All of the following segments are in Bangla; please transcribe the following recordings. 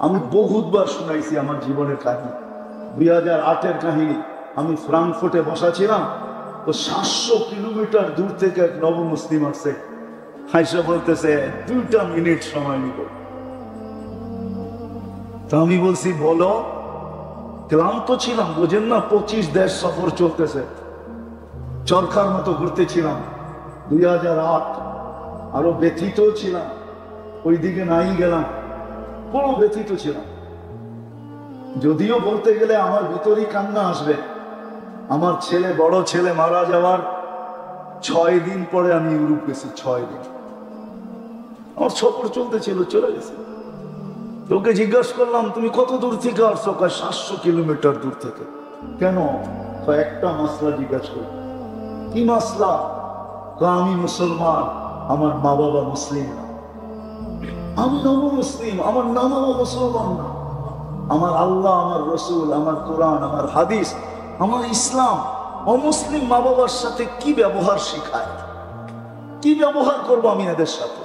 আমি বহুতবার শুনাইছি আমার জীবনের কাহিনী। 2008-এর কাহিনী। আমি ফ্রাঙ্কফুর্টে বসা ছিলাম, তো 700 কিলোমিটার দূর থেকে এক নবমুসলিম আসছে, হাইসা বলতেছে 2 মিনিট সময় নিব। তো আমি বলছি বলো। ক্লান্ত ছিলাম, বোঝেন না, 25 দেশ সফর চলতেছে, চরকার মতো ঘুরতেছিলাম। 2008 আরো ব্যথিত ছিলাম, ওইদিকে নাই গেলাম, বড় ব্যথিত ছিলাম। যদিও বলতে গেলে আমার ভিতরেই কান্না আসবে। আমার ছেলে, বড় ছেলে মারা যাওয়ার 6 দিন পরে আমি ইউরোপ গেছি। 6 দিন আমার সফর চলতেছিল, চলে গেছে। তোকে জিজ্ঞাসা করলাম তুমি কত দূর থেকে আসছো? 700 কিলোমিটার দূর থেকে। কেন? একটা মাসলা জিজ্ঞাসা করি। কি মাসলা? আমি মুসলমান, আমার মা বাবা মুসলিম না। আমি নবমুসলিম, আমার মা বাবা মুসলমান না। আমার আল্লাহ, আমার রসুল, আমার কোরআন, আমার হাদিস, আমার ইসলাম অমুসলিম মা বাবার সাথে কি ব্যবহার শিখায়? কি ব্যবহার করবো আমি এদের সাথে?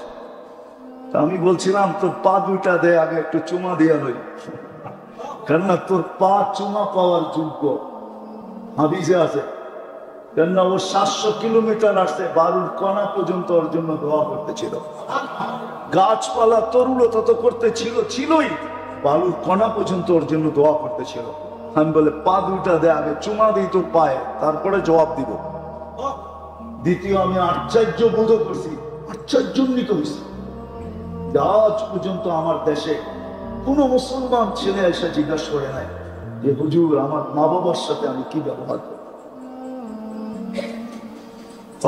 আমি বলছিলাম তোর পা 2টা দে, আগে একটু চুমা দিয়া লই, কেননা তোর পা চুমা পাওয়ার যোগ্য। হাদিসে আছে, কেননা ও 700 কিলোমিটার আসছে, বারুর কণা পর্যন্ত ওর জন্য দোয়া করতেছিল। গাছপালা তরুলতা তো করতে ছিলই, বালুর কণা পর্যন্ত ওর জন্য দোয়া করতেছিল। আমি বলে পা 2টা দে, আগে চুমা দিই তোর পায়ে, তারপরে জবাব দিব। দ্বিতীয়, আমি আশ্চর্য বোধ করছি, আশ্চর্যান্বিত হয়েছি। আজ পর্যন্ত আমার দেশে কোন মুসলমান ছেলে এসে জিজ্ঞাসা করে নাই যে হুজুর আমার মা বাবার সাথে আমি কি ব্যবহার করি।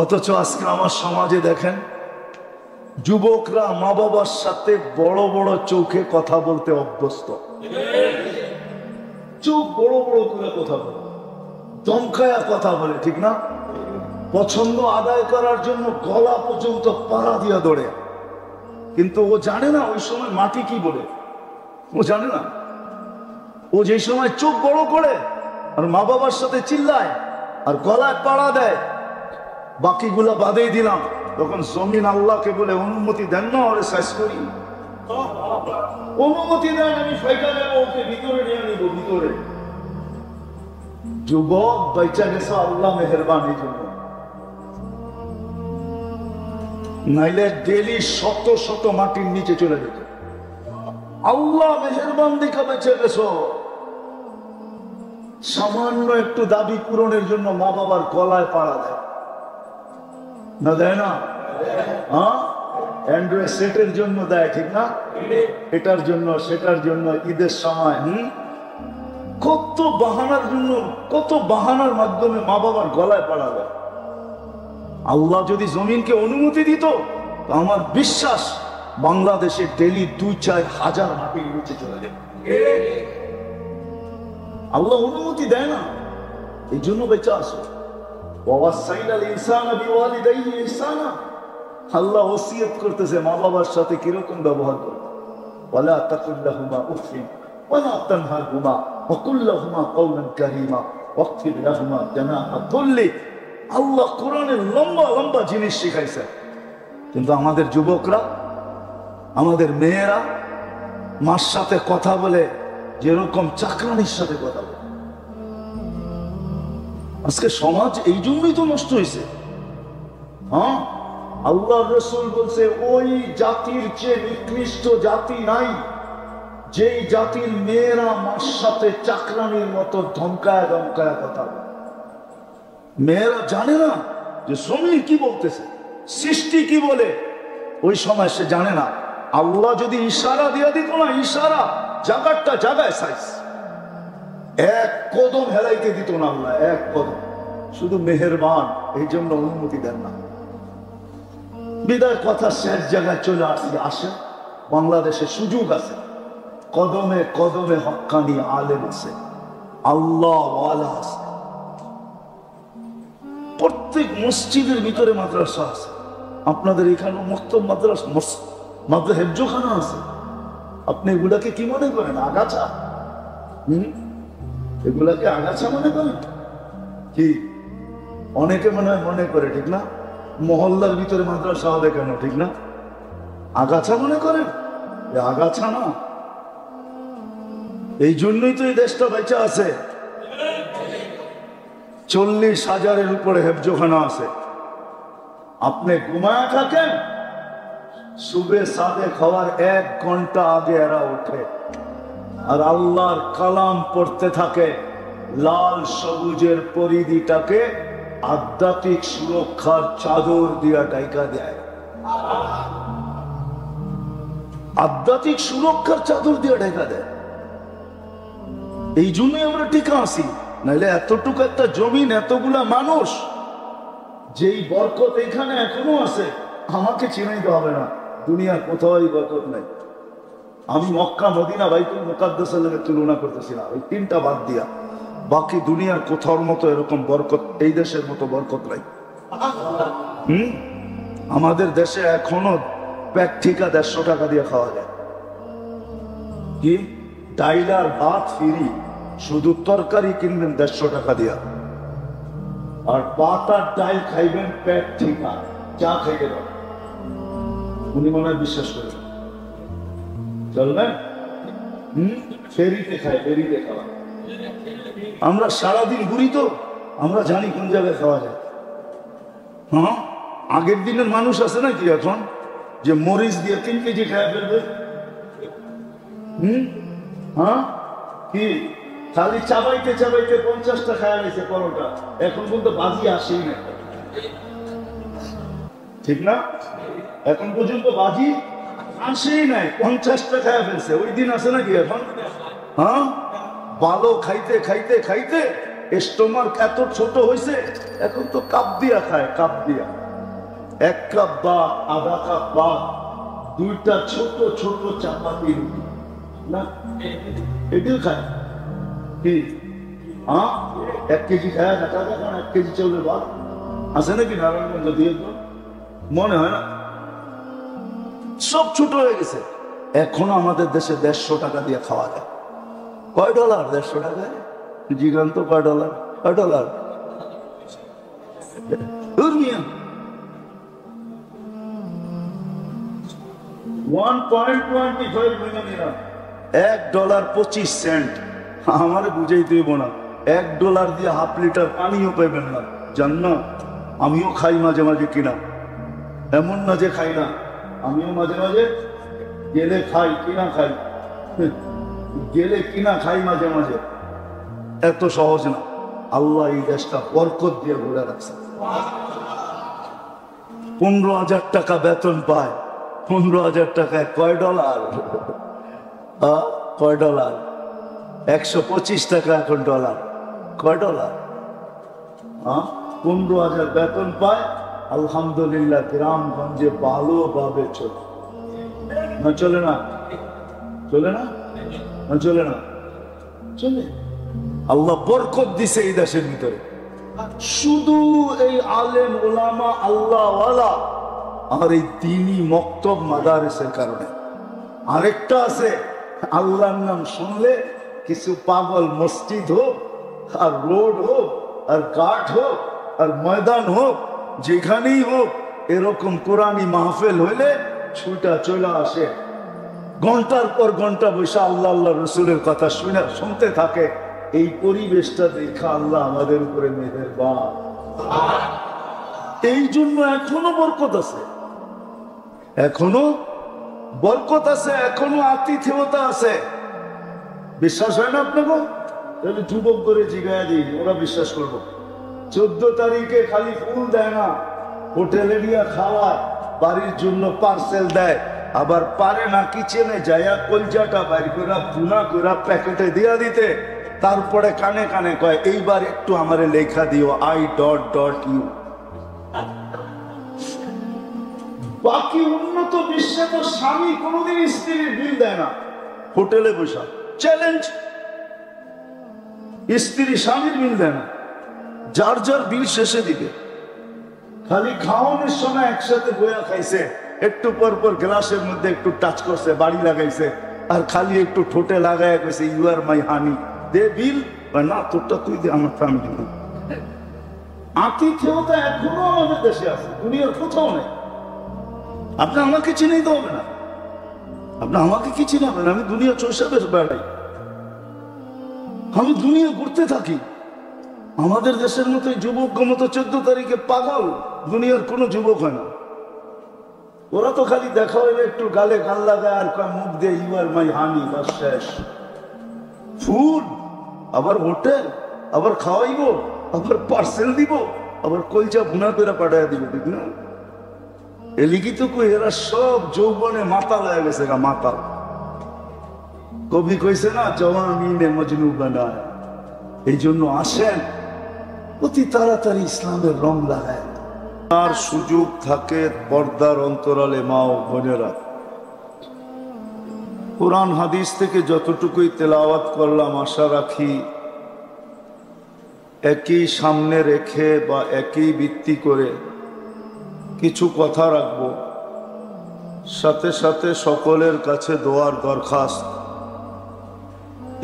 অথচ আজকে আমার সমাজে দেখেন, যুবকরা মা বাবার সাথে বড় বড় চোখে কথা বলতে অভ্যস্ত। চোখ বড় বড় করে কথা বলে, দমকায়া কথা বলে, ঠিক না? পছন্দ আদায় করার জন্য গলা পর্যন্ত পাড়া দিয়া দৌড়ে। কিন্তু ও জানে না ওই সময় মাটি কি বলে, ও জানে না। ও যে সময় চোখ বড় করে আর মা বাবার সাথে চিল্লায় আর গলায় পাড়া দেয়, বাকিগুলা বাদেই দিলাম, তখন জমিন আল্লাহকে বলে অনুমতি দেন না ওরে শেষ করি, অনুমতি দেন, আমি ফাইটা দেবো, ওকে ভিতরে নিয়ে নিব ভিতরে। যুবক বাইচা গেছে আল্লাহ মেহেরবানির জন্য, নাইলে ডেলি শত শত মাটির নিচে চলে যেত। আল্লাহ মেহেরবান দেখে বেঁচে গেছো। সামান্য একটু দাবি পূরণের জন্য মা বাবার গলায় পাড়া দেয় না, দেয় না? হ্যাঁ, অ্যান্ড্রয়েড সেটের জন্য দেয়, ঠিক না? এটার জন্য সেটার জন্য, ঈদের সময় কত বাহানার জন্য, কত বাহানার মাধ্যমে মা বাবার গলায় পাড়া দেয়। আল্লাহ যদি জমিনকে অনুমতি দিত, তো আমার বিশ্বাস বাংলাদেশে ডেলি 2-4 হাজার মাটির নিচে চলে যাবে। আল্লাহ অনুমতি দেয় না, এই জন্য বেঁচে আসো। আল্লাহ ওসিয়ত করতেছে মা বাবার সাথে কিরকম ব্যবহার করবে। ওয়ালা তাকুল্লাহুমা উফিন ওয়ালা তানহারহুমা ওয়া কুল লাহুমা কওলান কারীমা ওয়াগফির লাহুমা জানাহা যুল্লি। আল্লাহ কোরআনে লম্বা লম্বা জিনিস শিখাইছে, কিন্তু আমাদের যুবকরা, আমাদের মেয়েরা মার সাথে কথা বলে যেরকম চাকরানির সাথে কথা বলে। আজকে সমাজ এই জন্যই তো নষ্ট হয়েছে। হ্যাঁ, আল্লাহ রসুল বলছে ওই জাতির চেয়ে নিকৃষ্ট জাতি নাই যেই জাতির মেয়েরা মার সাথে চাকরানির মতো ধমকায় ধমকায় কথা বলে। মেয়েরা জানে না যে জমিন কি বলতেছে, সৃষ্টি কি বলে, ওই সময় সে জানে না। আল্লাহ যদি ইশারা দিয়ে দিত না, ইশারা জায়গাটা জায়গায় সাইজ, এক কদম হেলাইতে দিত না আল্লাহ, এক কদম। শুধু মেহেরবান, এই জন্য অনুমতি দেন না। বিদায় কথা শেষ জায়গায় চলে আসে। বাংলাদেশে সুযোগ আছে, কদমে কদমে হক্কানি আলেম আছে, আল্লাহ ওয়ালা আছে। প্রত্যেক মসজিদের ভিতরে মাদ্রাসা আছে। আপনাদের এখানে মক্তব মাদ্রাসা, মাদ্রাসা হেফজোখানা আছে। আপনি এগুলাকে কি মনে করেন? আগাছা? এগুলাকে আগাছা মনে করেন কি? অনেকে মনে করে, ঠিক না? মহল্লার ভিতরে মাদ্রাসা হবে কেন, ঠিক না? আগাছা মনে করেন? আগাছা না, এই জন্যই তো এই দেশটা বেঁচে আছে। 40,000-এর উপরে হেফজোখানা আছে। আপনি ঘুমায় থাকেন, সুবে সাদে খাওয়ার 1 ঘন্টা আগে এরা ওঠে আর আল্লাহর কালাম পড়তে থাকে। লাল সবুজের পরিধিটাকে আধ্যাত্মিক সুরক্ষার চাদর দিয়া ঢাকা দেয়। আধ্যাত্মিক সুরক্ষার চাদর দিয়ে ঢাকা দেয়। এই জন্যই আমরা টিকা আসি। নাহলে এতটুকু একটা জমিন, এতগুলা মানুষ, যেই বরকত এখানে এখনো আছে, আমাকে চিনাইতে হবে না। দুনিয়ার কোথাও বরকত নাই। আমি মক্কা, মদিনা, বাইতুল মুকাদ্দাসের সাথে তুলনা করতেছি না, ওই 3টা বাদ দিয়া। বাকি দুনিয়ার কোথাওর মতো এরকম বরকত, এই দেশের মতো বরকত নাই। আমাদের দেশে এখনো পেট ঠিকা 150 টাকা দিয়ে খাওয়া যায়। কি ডাইল আর ভাত ফ্রি, শুধু তরকারি কিনবেন 150 টাকা দিয়া। আর ভাত আর ডাইল খাইবেন পেট ঠিকা, চা খাইতে পারেন। উনি মনে হয় বিশ্বাস করেন, চলবেন? ফেরিতে খায়, ফেরিতে খাওয়া। আমরা সারাদিন ঘুরি তো, আমরা জানি কোন জায়গায় খাওয়া যায়। হ্যাঁ, আগের দিনের মানুষ আছে নাকি এখন যে মরিচ দিয়ে 3 কেজি খায় ফেলবে? হ্যাঁ, কি খালি চাবাইতে চাবাইতে 50টা খায়া গেছে পরোটা, এখন পর্যন্ত বাজি আসেই না। ঠিক না? এখন পর্যন্ত বাজি আসেই নাই, 50টা খায়া ফেলছে। ওই দিন আছে নাকি এখন? হ্যাঁ, ভালো খাইতে খাইতে খাইতে স্টোমাক এত ছোট হয়েছে, এখন তো কাপ দিয়া খায়, কাপ দিয়া। 1 কাপ বা আধা কাপ বা 2টা ছোট ছোট চাপাতি রুটি না, এটিও খায়। কি 1 কেজি খায় না? টাকা কারণ 1 কেজি চলবে বা আছে নাকি নারায়ণগঞ্জ দিয়ে? তো মনে হয় না, সব ছোট হয়ে গেছে। এখনো আমাদের দেশে 150 টাকা দিয়ে খাওয়া যায়। কয় ডলার? 150 টাকায় জিগান্ত কয় ডলার? কয় ডলার? 1.25 মিলিয়ন। $1.25। আমারে বুঝাই দিব না, $1 দিয়ে ½ লিটার পানিও পাইবেন না। জান না, আমিও খাই মাঝে মাঝে কিনা, এমন না যে খাই না, আমিও মাঝে মাঝে গেলে খাই, কিনা খাই, গেলে কিনা খাই মাঝে মাঝে। এত সহজ না। আল্লাহ এই দেশটা বরকত দিয়ে ঘুরে রাখছে। 15,000 টাকা বেতন পায়। 15,000 টাকায় কয় ডলার? কয় ডলার? 125 টাকা এখন ডলার। কয় ডলার? 15,000 বেতন পায়। আলহামদুলিল্লাহ, গ্রামগঞ্জে ভালোভাবে চলে না? চলে না? চলে না? চলে না? চলে। আল্লাহ বরকত দিছে এই দেশের ভিতরে, শুধু এই আলেম ওলামা আল্লাহওয়ালা আর এই দ্বীনি মক্তব মাদারিসের কারণে। আরেকটা আছে, আল্লাহর নাম শুনলে কিছু পাগল মসজিদ হোক আর রোড হোক আর ঘাট হোক আর ময়দান হোক, যেখানেই হোক, এরকম কোরআনী মাহফিল হইলে ছুটা চলে আসে। ঘন্টার পর ঘন্টা বসে আল্লাহ আল্লাহ রসুলের কথা শুনতে থাকে। এই পরিবেশটা দেখা আল্লাহ আমাদের উপরে মেহেরবান। এই জন্য এখনো বরকত আছে, এখনো বরকত আছে, এখনো আতিথেয়তা আছে। বিশ্বাস হয় না আপনাকে? তাহলে যুবক করে জিগায় দিই, ওরা বিশ্বাস করবো। 14 তারিখে খালি ফুল দেয় না, হোটেলে নিয়ে খাওয়ায়, বাড়ির জন্য পার্সেল দেয়, আবার পারে না কিচেনে যাইয়া কলজাটা বাইর করে ভুনা করে প্যাকেটে দিয়া দিতে। তারপরে কানে কানে কয়, এইবার একটু আমারে লেখা দিও I.U। বাকি উন্নত বিশ্বে তো স্বামী কোনোদিন স্ত্রীর বিল দেয় না, হোটেলে বসা চ্যালেঞ্জ। স্ত্রী স্বামীর বিল দেয় না, যার যার বিল শেষে দিবে। খালি খাওয়ানোর সময় একসাথে বইয়া খাইছে, একটু পর পর গ্লাসের মধ্যে একটু টাচ করছে, বাড়ি লাগাইছে, আর খালি একটু ঠোঁটে লাগায় কইছে ইউ আর মাই হানি, দে বিল। না, তোরটা তুই দে, আমার ফ্যামিলি। আতিথেয়তা এখনো আমাদের দেশে আছে, দুনিয়ার কোথাও নেই। আপনি আমাকে চিনেই তো হবে না, আপনি আমাকে কি চিনাবেন? আমি দুনিয়া চৈশাবের বেড়াই, আমি দুনিয়া ঘুরতে থাকি। আমাদের দেশের মতো যুবক মতো 14 তারিখে পাগল, দুনিয়ার কোনো যুবক হয় না। ওরা তো খালি দেখা হইলে একটু গালে গাল লাগায় আর কয় মুখ দিয়ে ইউ আর মাই হানি, বাস শেষ। ফুড, আবার হোটেল, আবার খাওয়াইব, আবার পার্সেল দিব, আবার কলচা ভুনা করে পাঠাইয়া দিব, ঠিক না? এলিগি তো এরা সব যৌবনে মাতাল হয়ে গেছে গা, মাতাল। কবি কইছে না, জওয়ানি নে মজনু বানায়। এই জন্য আসেন অতি তাড়াতাড়ি ইসলামের রং লাগায়। আর সুযোগ থাকে পর্দার অন্তরালে মা ও বোনেরা, কোরআন হাদিস থেকে যতটুকুই তেলাওয়াত করলাম, আশা রাখি একই সামনে রেখে বা একই ভিত্তি করে কিছু কথা রাখবো। সাথে সাথে সকলের কাছে দোয়ার দরখাস্ত,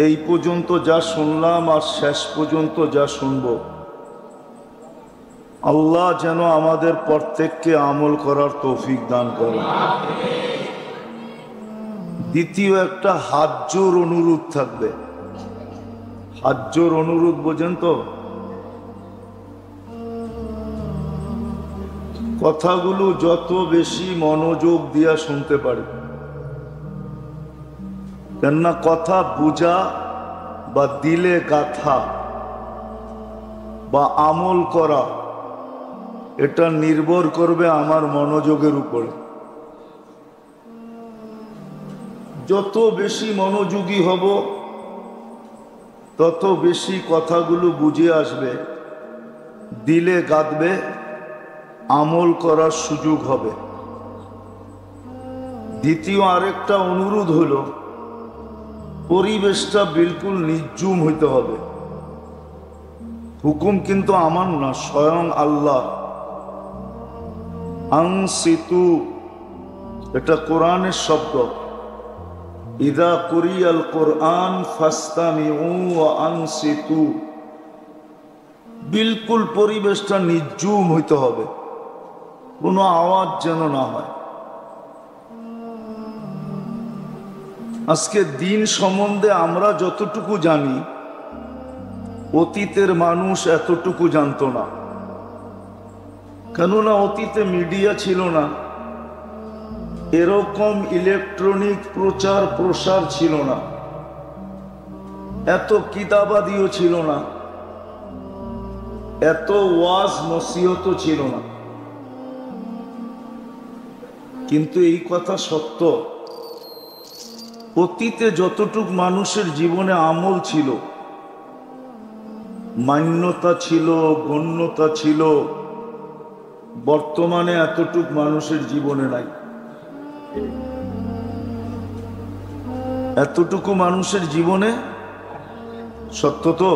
এই পর্যন্ত যা শুনলাম আর শেষ পর্যন্ত যা শুনব, আল্লাহ যেন আমাদের প্রত্যেককে আমল করার তৌফিক দান করেন। দ্বিতীয় একটা হাত জোর অনুরোধ থাকবে। হাত জোর অনুরোধ বোঝেন তো? কথাগুলো যত বেশি মনোযোগ দিয়া শুনতে পারি, কেননা কথা বুঝা বা দিলে গাথা বা আমল করা, এটা নির্ভর করবে আমার মনোযোগের উপরে। যত বেশি মনোযোগী হব, তত বেশি কথাগুলো বুঝে আসবে, দিলে গাঁথবে, আমল করার সুযোগ হবে। দ্বিতীয় আরেকটা অনুরোধ হলো, পরিবেশটা বিলকুল নির্জুম হইতে হবে। হুকুম কিন্তু আমার না, স্বয়ং আল্লাহ। আনসিতু, এটা কোরআনের শব্দ। ইদা কুরিয়াল কোরআন ফাস্তামিউ ওয়া আনসিতু, বিলকুল পরিবেশটা নির্জুম হইতে হবে, কোনো আওয়াজ যেন না হয়। আজকে দিন সম্বন্ধে আমরা যতটুকু জানি, অতীতের মানুষ এতটুকু জানতো না। কেননা অতীতে মিডিয়া ছিল না, এরকম ইলেকট্রনিক প্রচার প্রসার ছিল না, এত কিতাবাদিও ছিল না, এত ওয়াজ নসিহত ছিল না। কিন্তু এই কথা সত্য, অতীতে যতটুক মানুষের জীবনে আমল ছিল, মান্যতা ছিল, গণ্যতা ছিল, বর্তমানে এতটুক মানুষের জীবনে নাই। এতটুকু মানুষের জীবনে, সত্য তো?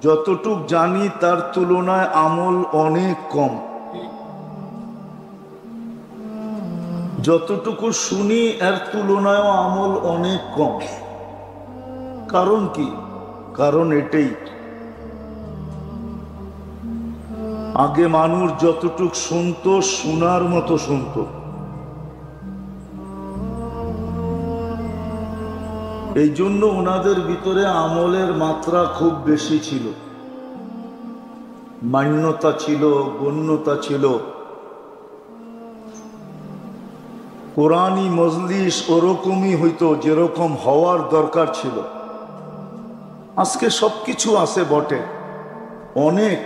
যতটুক জানি তার তুলনায় আমল অনেক কম। যতটুকু শুনি এর তুলনায় আমল অনেক কম। কারণ কি? কারণ এটাই, আগে মানুষ যতটুক শুনতো, শোনার মতো শুনতো। এই জন্য ওনাদের ভিতরে আমলের মাত্রা খুব বেশি ছিল, মান্যতা ছিল, গণ্যতা ছিল। কোরআনী মজলিস ওরকমই হইতো যেরকম হওয়ার দরকার ছিল। আজকে সবকিছু আছে বটে, অনেক,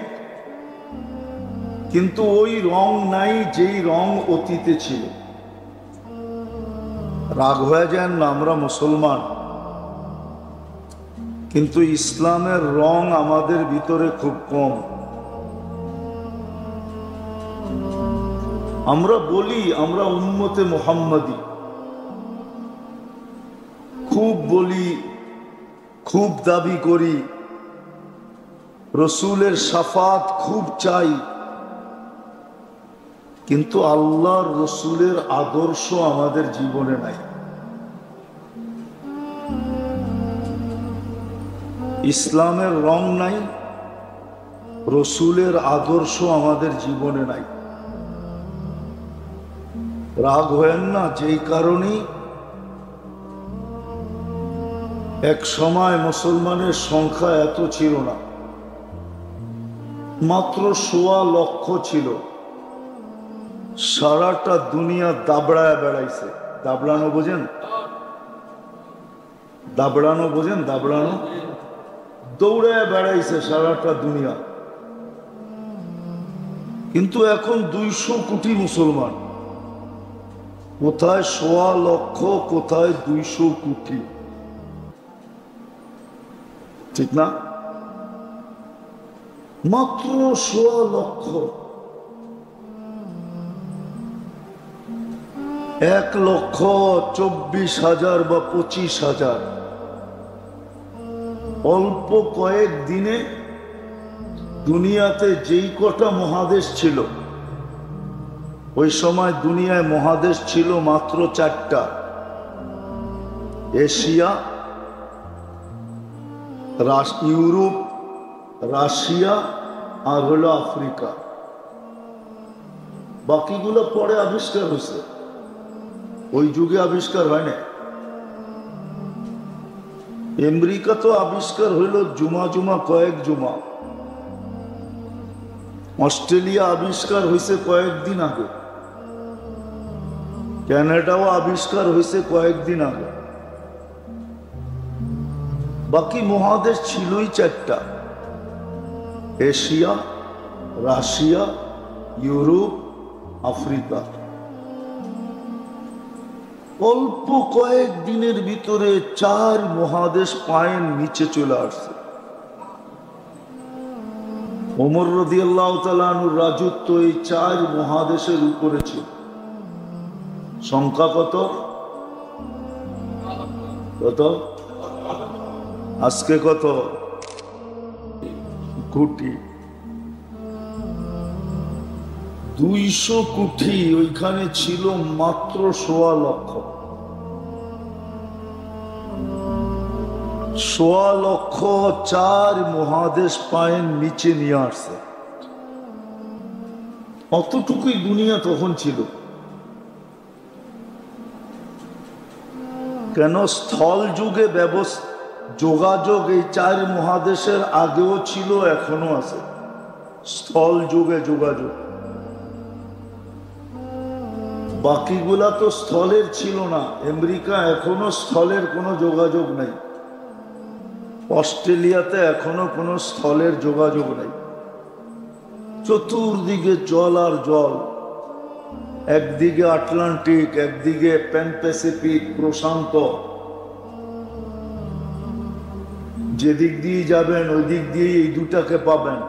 কিন্তু ওই রং নাই যেই রং অতীতে ছিল। রাগ হয়ে যায় না, আমরা মুসলমান, কিন্তু ইসলামের রং আমাদের ভিতরে খুব কম। আমরা বলি আমরা উম্মতে মুহাম্মাদি, খুব বলি, খুব দাবি করি, রসুলের শাফাত খুব চাই, কিন্তু আল্লাহর রসুলের আদর্শ আমাদের জীবনে নাই। ইসলামের রং নাই, রসুলের আদর্শ আমাদের জীবনে নাই। রাগ হয়েন না, যেই কারণে এক সময় মুসলমানের সংখ্যা এত ছিল না, মাত্র ১.৫ লক্ষ ছিল। সারাটা দুনিয়া দাবড়ায় বেড়াইছে। দাবড়ানো বোঝেন? দাবড়ানো বোঝেন? দাবড়ানো, দৌড়ায় বেড়াইছে সারাটা দুনিয়া। কিন্তু এখন ২০০ কোটি মুসলমান। কোথায় ১.৫ লক্ষ, কোথায় ২০০ কোটি, ঠিক না? মাত্র ১.৫ লক্ষ। ১,২৪,০০০ বা ২৫,০০০। অল্প কয়েক দিনে দুনিয়াতে যেই কটা মহাদেশ ছিল, ওই সময় দুনিয়ায় মহাদেশ ছিল মাত্র ৪টা: এশিয়া, ইউরোপ, রাশিয়া আর হলো আফ্রিকা। বাকিগুলো পরে আবিষ্কার হয়েছে, ওই যুগে আবিষ্কার হয় না। আমেরিকা তো আবিষ্কার হইল জুমা কয়েক জুমা। অস্ট্রেলিয়া আবিষ্কার হয়েছে কয়েকদিন আগে। কানাডাও আবিষ্কার হয়েছে কয়েকদিন আগে। বাকি মহাদেশ ছিলই ৪টা: এশিয়া, রাশিয়া, ইউরোপ, আফ্রিকা। অল্প কয়েক দিনের ভিতরে ৪ মহাদেশ পায়ের নিচে চলে আসছে। ওমর রাদিয়াল্লাহু তাআলা আনহুর রাজত্ব এই ৪ মহাদেশের উপরে ছিল। সংখ্যা কত? কত? আজকে কত কোটি? ২০০ কোটি। ওইখানে ছিল মাত্র ১.৫ লক্ষ। ১.৫ লক্ষ ৪ মহাদেশ পায়ের নিচে নিয়ে আসছে। অতটুকুই দুনিয়া তখন ছিল। কেন? স্থল যুগে যোগাযোগ এই ৪ মহাদেশের আগেও ছিল, এখনো আছে। স্থল যুগে যোগাযোগ। বাকিগুলা তো স্থলের ছিল না। আমেরিকা এখনো স্থলের কোনো যোগাযোগ নেই। অস্ট্রেলিয়াতে এখনো কোনো স্থলের যোগাযোগ নেই। চতুর্দিকে জল আর জল। একদিকে আটলান্টিক, একদিকে প্যান প্যাসিফিক, প্রশান্ত। যেদিক দিয়ে যাবেন ওই দিক দিয়ে এই দুটাকে পাবেন।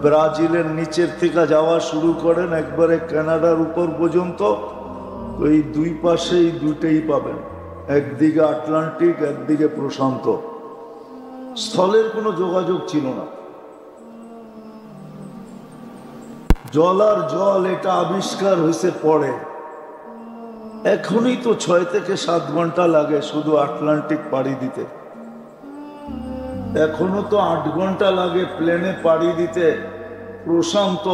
ব্রাজিলের নিচের থেকে যাওয়া শুরু করেন একবারে কানাডার উপর পর্যন্ত, ওই দুই পাশে এই দুইটাই পাবেন। একদিকে আটলান্টিক, একদিকে প্রশান্ত। স্থলের কোনো যোগাযোগ ছিল না। জল আর জল এটা আবিষ্কার হয়েছে পরে। এখনই তো ৬ থেকে ৭ ঘন্টা লাগে শুধু আটলান্টিক পাড়ি দিতে। এখনো তো ৮ ঘন্টা লাগে প্লেনে পাড়ি দিতে। প্রশান্ত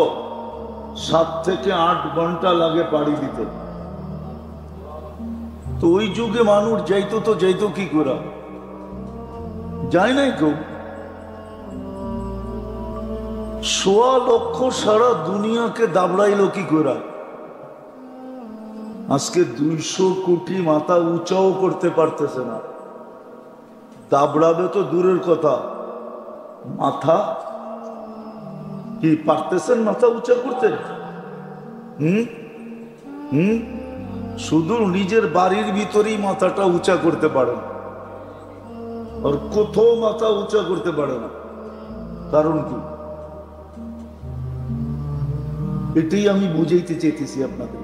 ৭ থেকে ৮ ঘন্টা লাগে পাড়ি দিতে। তো ওই যুগে মানুষ যাইতো কি করে? যায় নাই কেউ। ১.৫ লক্ষ সারা দুনিয়াকে দাবড়াইল কি করে? আজকে ২০০ কোটি মাথা উঁচাও করতে পারতেছে না। দাবড়াবে তো দূরের কথা, মাথা কি পারতেছেন মাথা উঁচা করতে? শুধু নিজের বাড়ির ভিতরেই মাথাটা উঁচা করতে পারেন, আর কোথাও মাথা উঁচা করতে পারে না। কারণ কি? এটাই আমি বুঝাইতে চেয়েছি আপনাদের।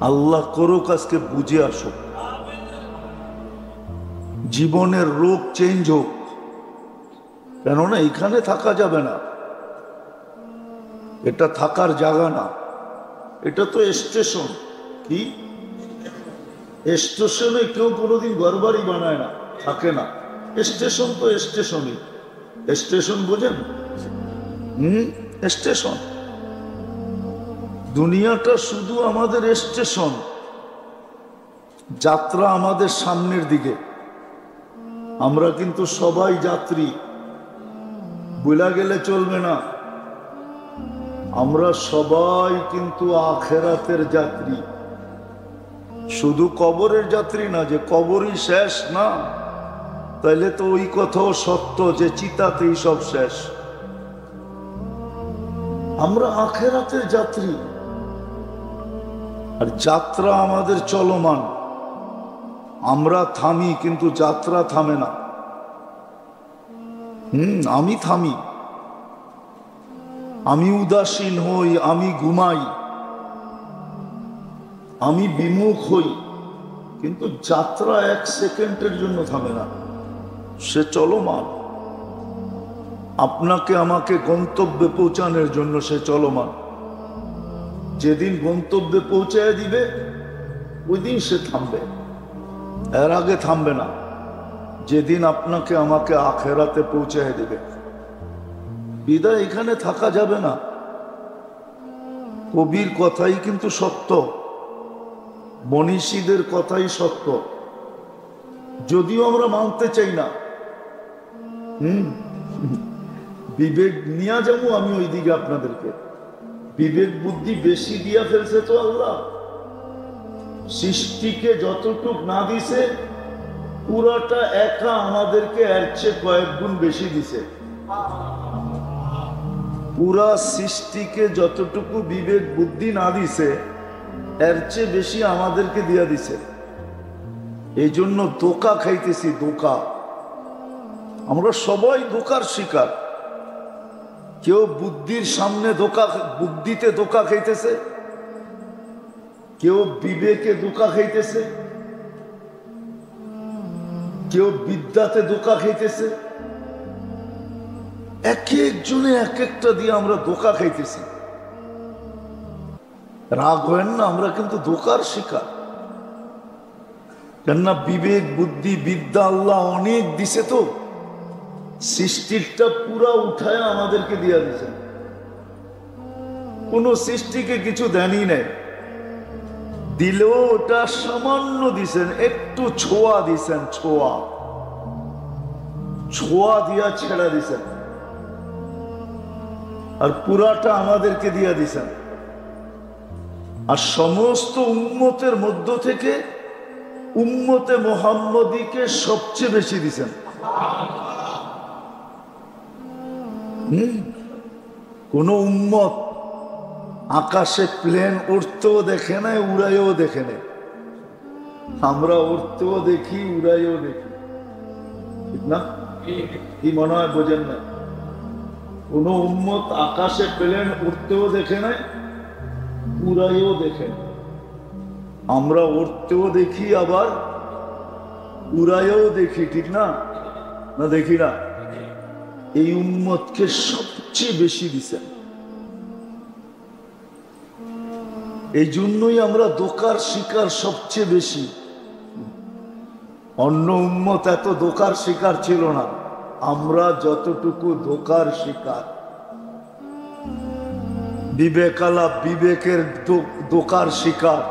আল্লাহ করুক আজকে বুঝে আসুক, জীবনের রোগ চেঞ্জ হোক। কেননা এখানে থাকা যাবে না। এটা থাকার জায়গা না, এটা তো স্টেশন। কি স্টেশনে কেউ কোনোদিন ঘরবাড়ি বানায় না, থাকে না। স্টেশন তো স্টেশনই। স্টেশন বোঝেন? স্টেশন। দুনিয়াটা শুধু আমাদের স্টেশন। যাত্রা আমাদের সামনের দিকে, আমরা কিন্তু সবাই যাত্রী, ভুলা গেলে চলবে না। আমরা সবাই কিন্তু আখেরাতের যাত্রী, শুধু কবরের যাত্রী না যে কবরই শেষ না, তাইলে তো ওই কথাও সত্য যে চিতাতেই সব শেষ। আমরা আখেরাতের যাত্রী, আর যাত্রা আমাদের চলমান। আমরা থামি কিন্তু যাত্রা থামে না। আমি থামি, আমি উদাসীন হই, আমি ঘুমাই, আমি বিমুখ হই, কিন্তু যাত্রা এক সেকেন্ডের জন্য থামে না, সে চলমান। আপনাকে আমাকে গন্তব্যে পৌঁছানোর জন্য সে চলমান। যেদিন গন্তব্যে পৌঁছায় দিবে ওই দিন সে থামবে, এর আগে থামবে না। যেদিন আপনাকে আমাকে আখেরাতে পৌঁছায় দিবে, বিদায় এখানে থাকা যাবে না। কবির কথাই কিন্তু সত্য, মনীষীদের কথাই সত্য, যদিও আমরা মানতে চাই না। বিবেক নিয়ে যাবো আমি ওইদিকে আপনাদেরকে। বিবেক বুদ্ধি বেশি দিয়া ফেলছে তো আল্লাহ। সৃষ্টিকে যতটুক না দিছে পুরাটা একা আমাদেরকে এর চেয়ে কয়েক গুণ বেশি দিছে। পুরা সৃষ্টিকে যতটুকু বিবেক বুদ্ধি না দিছে এর চেয়ে বেশি আমাদেরকে দিয়া দিছে। এই জন্য ধোঁকা খাইতেছি, ধোঁকা। আমরা সবাই ধোঁকার শিকার। কেউ বুদ্ধির সামনে ধোঁকা, বুদ্ধিতে ধোঁকা খাইতেছে, কেউ বিবেকে ধোঁকা খাইতেছে, কেউ বিদ্যাতে ধোঁকা খাইতেছে। এক একজনে এক একটা দিয়ে আমরা ধোঁকা খাইতেছি। রাগ হয় না, আমরা কিন্তু ধোঁকার শিকার। কেননা বিবেক বুদ্ধি বিদ্যা আল্লাহ অনেক দিছে, তো সৃষ্টিটা পুরা উঠায় আমাদেরকে দিয়া দিছে। কোন সৃষ্টিকে কিছু দেনই নাই, দিলেও ওটা সামান্য দিছেন, একটু ছোঁয়া দিছেন, ছোঁয়া ছোঁয়া দিয়া ছেড়া দিছেন, আর পুরাটা আমাদেরকে দিয়া দিছেন। আর সমস্ত উম্মতের মধ্য থেকে উম্মতে মুহাম্মদীকে সবচেয়ে বেশি দিছেন। কোন উম্মত আকাশে প্লেন উড়তেও দেখে নাই, উড়াইও দেখে নাই। আমরা উড়তেও দেখি, উড়াইও দেখি, ঠিক না? কি মনে হয় বোঝেন না? কোন উম্মত আকাশে প্লেন উড়তেও দেখে নাই, উড়াইও দেখে নাই। আমরা উড়তেও দেখি, আবার উড়াইও দেখি, ঠিক না? না দেখি না? এই উম্মতকে সবচেয়ে বেশি দিছেন। এই জন্যই আমরা ধোঁকার শিকার সবচেয়ে বেশি। অন্য উম্মত এত ধোঁকার শিকার ছিল না, আমরা যতটুকু ধোঁকার শিকার। বিবেকালা বিবেকের ধোঁকার শিকার,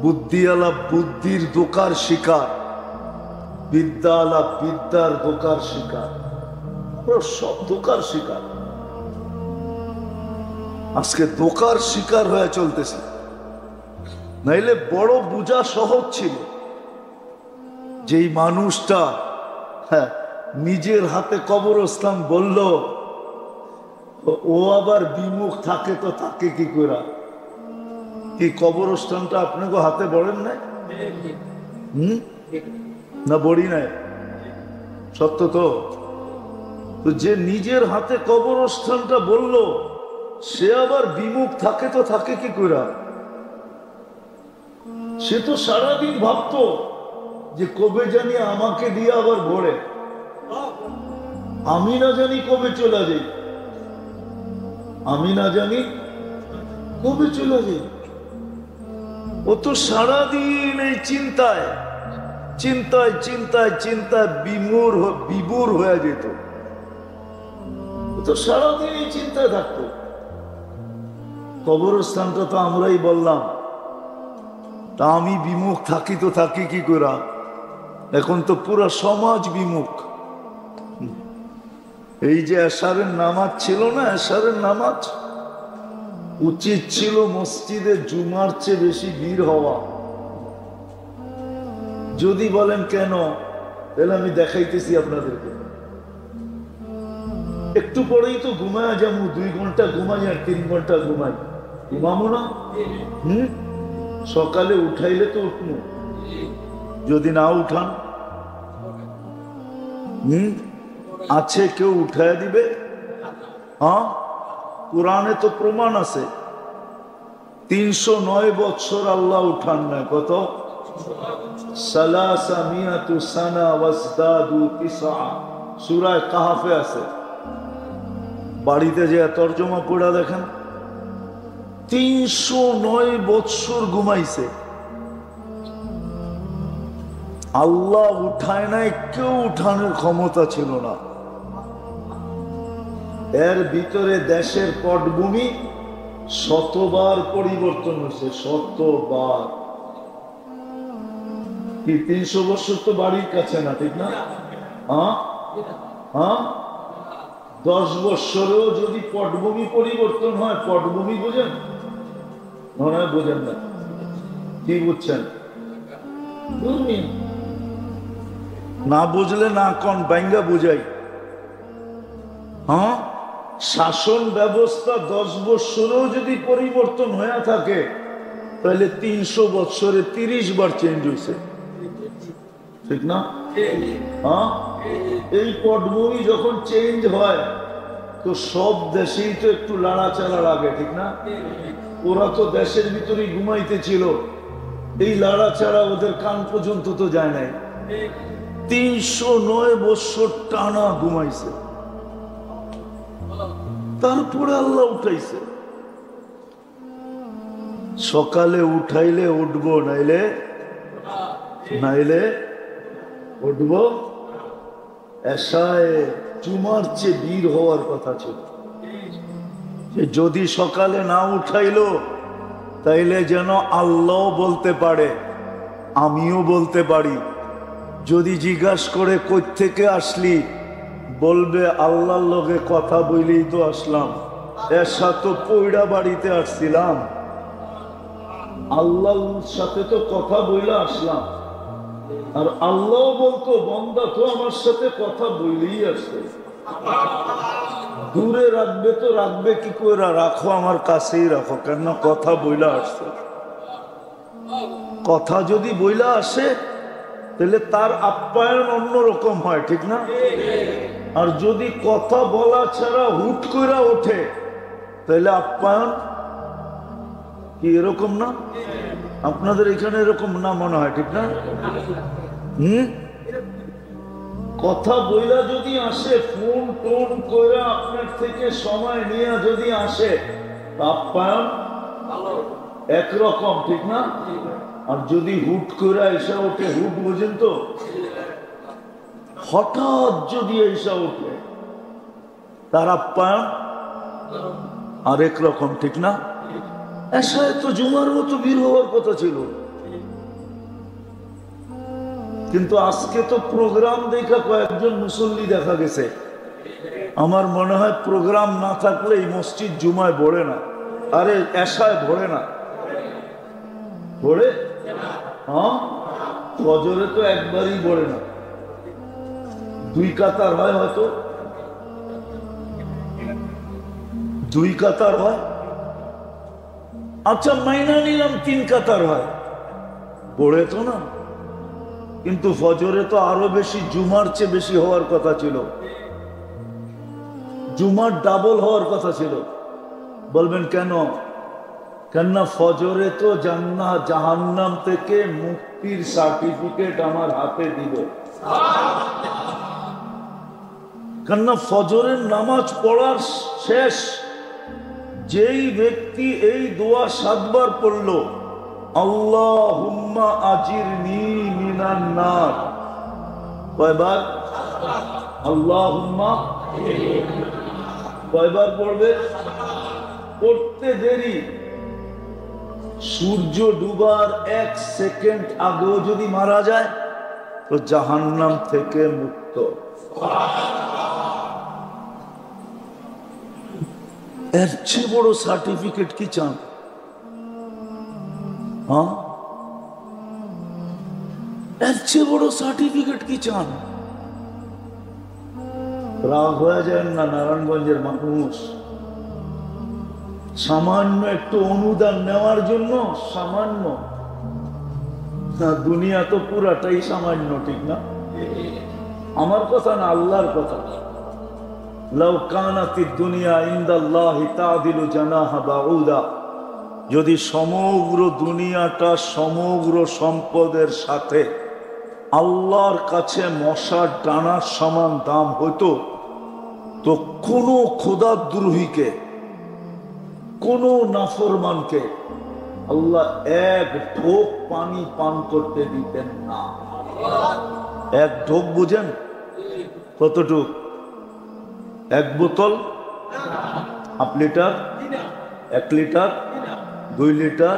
বুদ্ধিওয়ালা বুদ্ধির ধোঁকার শিকার, বিদ্যাওয়ালা বিদ্যার ধোঁকার শিকার। সব ধোঁকার শিকার। আজকে ধোঁকার শিকার হয়ে চলতেছে। নাইলে বড় বোঝা সহজ ছিল। যেই মানুষটা নিজের হাতে কবরস্থান বলল, ও আবার বিমুখ থাকে, তো থাকে কি করে? কি কবরস্থানটা আপনাকে হাতে বলেন নাই? না বড়ি নাই? সত্য তো। যে নিজের হাতে কবরস্থানটা বলল, সে আবার বিমুখ থাকে, তো থাকে কি করে? সে তো সারাদিন ভাবতো যে কবে জানি আমাকে দিয়ে আবার ভরে, আমি না জানি কবে চলে যাই, আমি না জানি কবে চলে যাই। ও তো সারাদিন এই চিন্তায় চিন্তায় চিন্তায় চিন্তায় বিমূর হয়ে যেত। ও তো সারাদিন এই চিন্তায় থাকতো। কবরস্থানটা তো আমরাই বললাম, তা আমি বিমুখ থাকি, তো থাকি কি করে? এখন তো পুরো সমাজ বিমুখ। এই যে এশারের নামাজ ছিল না, এশারের নামাজ উচিত ছিল মসজিদে জুমার চেয়ে বেশি ভিড় হওয়া। যদি বলেন কেন, তাহলে আমি দেখাইতেছি আপনাদেরকে। একটু পরেই তো ঘুমায় যাবো, 2 ঘন্টা ঘুমাই আর 3 ঘন্টা ঘুমাই, ঘুমাবো না? সকালে উঠাইলে তো উঠবো, যদি না উঠান আছে কেউ উঠায় দিবে? হ্যাঁ, কোরআনে তো প্রমাণ আছে। 309 বছর আল্লাহ উঠান নাই, কত? সালাসামিয়াতু সানা ওয়াজদাদু তিসআ, সূরা কাহফে আছে। বাড়িতে যে তরজমা পড়া দেখেন, 309 বছর ঘুমাইছে। আল্লাহ উঠায় নাই, কেউ উঠানোর ক্ষমতা ছিল না। এর ভিতরে দেশের পটভূমি শতবার পরিবর্তন হয়েছে, শতবার। কি 300 বছর তো বাড়ির কাছে না, ঠিক না? হ্যাঁ হ্যাঁ, 10 বছরেও যদি পটভূমি পরিবর্তন হয়, পটভূমি বোঝেন? মনে হয় বোঝেন না। কি বুঝছেন? না বুঝলে না কোন বাইঙ্গা বুঝাই। হ্যাঁ, শাসন ব্যবস্থা 10 বছরেও যদি পরিবর্তন হয়ে থাকে, তাহলে 300 বছরে 30 বার চেঞ্জ হয়েছে, ঠিক না? হ্যাঁ, এই পটভূমি যখন চেঞ্জ হয় তো সব দেশেই তো একটু লাড়াচাড়া লাগে, ঠিক না? ওরা তো দেশের ভিতরেই ঘুমাইতেছিল, এই লাড়াচাড়া ওদের কান পর্যন্ত তো যায় নাই। 309 বছর টানা ঘুমাইছে, তারপরে আল্লাহ উঠাইছে। সকালে উঠাইলে উঠবো, নাইলে নাইলে উঠবো। এশায় জুমার চেয়ে ভিড় হওয়ার কথা ছিল। যদি সকালে না উঠাইলো, তাইলে যেন আল্লাহ বলতে পারে, আমিও বলতে পারি। যদি জিজ্ঞাসা করে কই থেকে আসলি, বলবে আল্লাহর লগে কথা বইলেই তো আসলাম, এশা তো পয়ড়া বাড়িতে আসছিলাম, আল্লাহর সাথে তো কথা বইলা আসলাম। আর আল্লাহ বলতো, বান্দা তো আমার সাথে কথা বইলেই আসছে, দূরে রাখবে তো রাখবে কি করে, রাখো আমার কাছেই রাখো, কেন কথা বইলা আসছে। কথা যদি বইলা আসে, তাহলে তার আপ্যায়ন অন্যরকম হয়, ঠিক না? আর যদি কথা বলা ছাড়া হুট করে ওঠে, তাহলে আপ্যায়ন কি এরকম না? আপনাদের এখানে এরকম না মনে হয়, ঠিক না? কথা বইলা যদি আসে, ফোন টোন করে আপনার থেকে সময় নিয়ে যদি আসে, আপ্যায়ন একরকম, ঠিক না? আর যদি হুট করে এসে ওঠে, হুট বোঝেন তো, হঠাৎ যদি এসে ওঠে, তার আপ্যায়ন আরেক রকম, ঠিক না? এশায় তো জুমার মতো ভিড় হওয়ার কথা ছিল, কিন্তু আজকে তো প্রোগ্রাম দেখা কয়েকজন মুসল্লি দেখা গেছে। আমার মনে হয় প্রোগ্রাম না থাকলে এই মসজিদ জুমায় ভরে না, আরে এশায় ভরে না। ভরে? হ্যাঁ, ফজরে তো একবারই ভরে না, 2 কাতার হয়, হয়তো 2 কাতার হয়। আচ্ছা মাইনা নিলাম 3 কাতার হয়, পড়ে তো না। কিন্তু ফজরে তো আরো বেশি, জুমার চেয়ে বেশি হওয়ার কথা ছিল, জুমার ডাবল হওয়ার কথা ছিল। বলবেন কেন? কেননা ফজরে তো জান্নাত জাহান্নাম থেকে মুক্তির সার্টিফিকেট আমার হাতে দিবে। কেননা ফজরের নামাজ পড়ার শেষ যেই ব্যক্তি এই দোয়া 7 বার পড়ল, আল্লাহুম্মা আজিরনি মিনান নার, কয়বার? আল্লাহুম্মা কয়বার পড়বে? পড়তে দেরি, সূর্য ডুবার 1 সেকেন্ড আগেও যদি মারা যায়, তো জাহান্নাম থেকে মুক্ত। এর চেয়ে বড় সার্টিফিকেট কি চান? হ্যাঁ, এর চেয়ে বড় সার্টিফিকেট কি চান? রাগ হয়ে যায় না নারায়ণগঞ্জের মানুষ? সামান্য একটু অনুদান নেওয়ার জন্য, সামান্য না, দুনিয়া তো পুরাটাই সামান্য, ঠিক না? আমার কথা না, আল্লাহর কথা। লাউ কানাতিদ দুনিয়া ইনদাল্লাহি তাদিলু জানাহা বাউদা, যদি সমগ্র দুনিয়াটা সমগ্র সম্পদের সাথে আল্লাহর কাছে মশার ডানার সমান দাম হইতো, তো কোনো খোদাদ্রোহীকে, কোন নাফরমানকে আল্লাহ এক ঢোক পানি পান করতে দিতেন না। এক ঢোক বুঝেন কতটুক? এক বোতল, হাফ লিটার, 1 লিটার, 2 লিটার,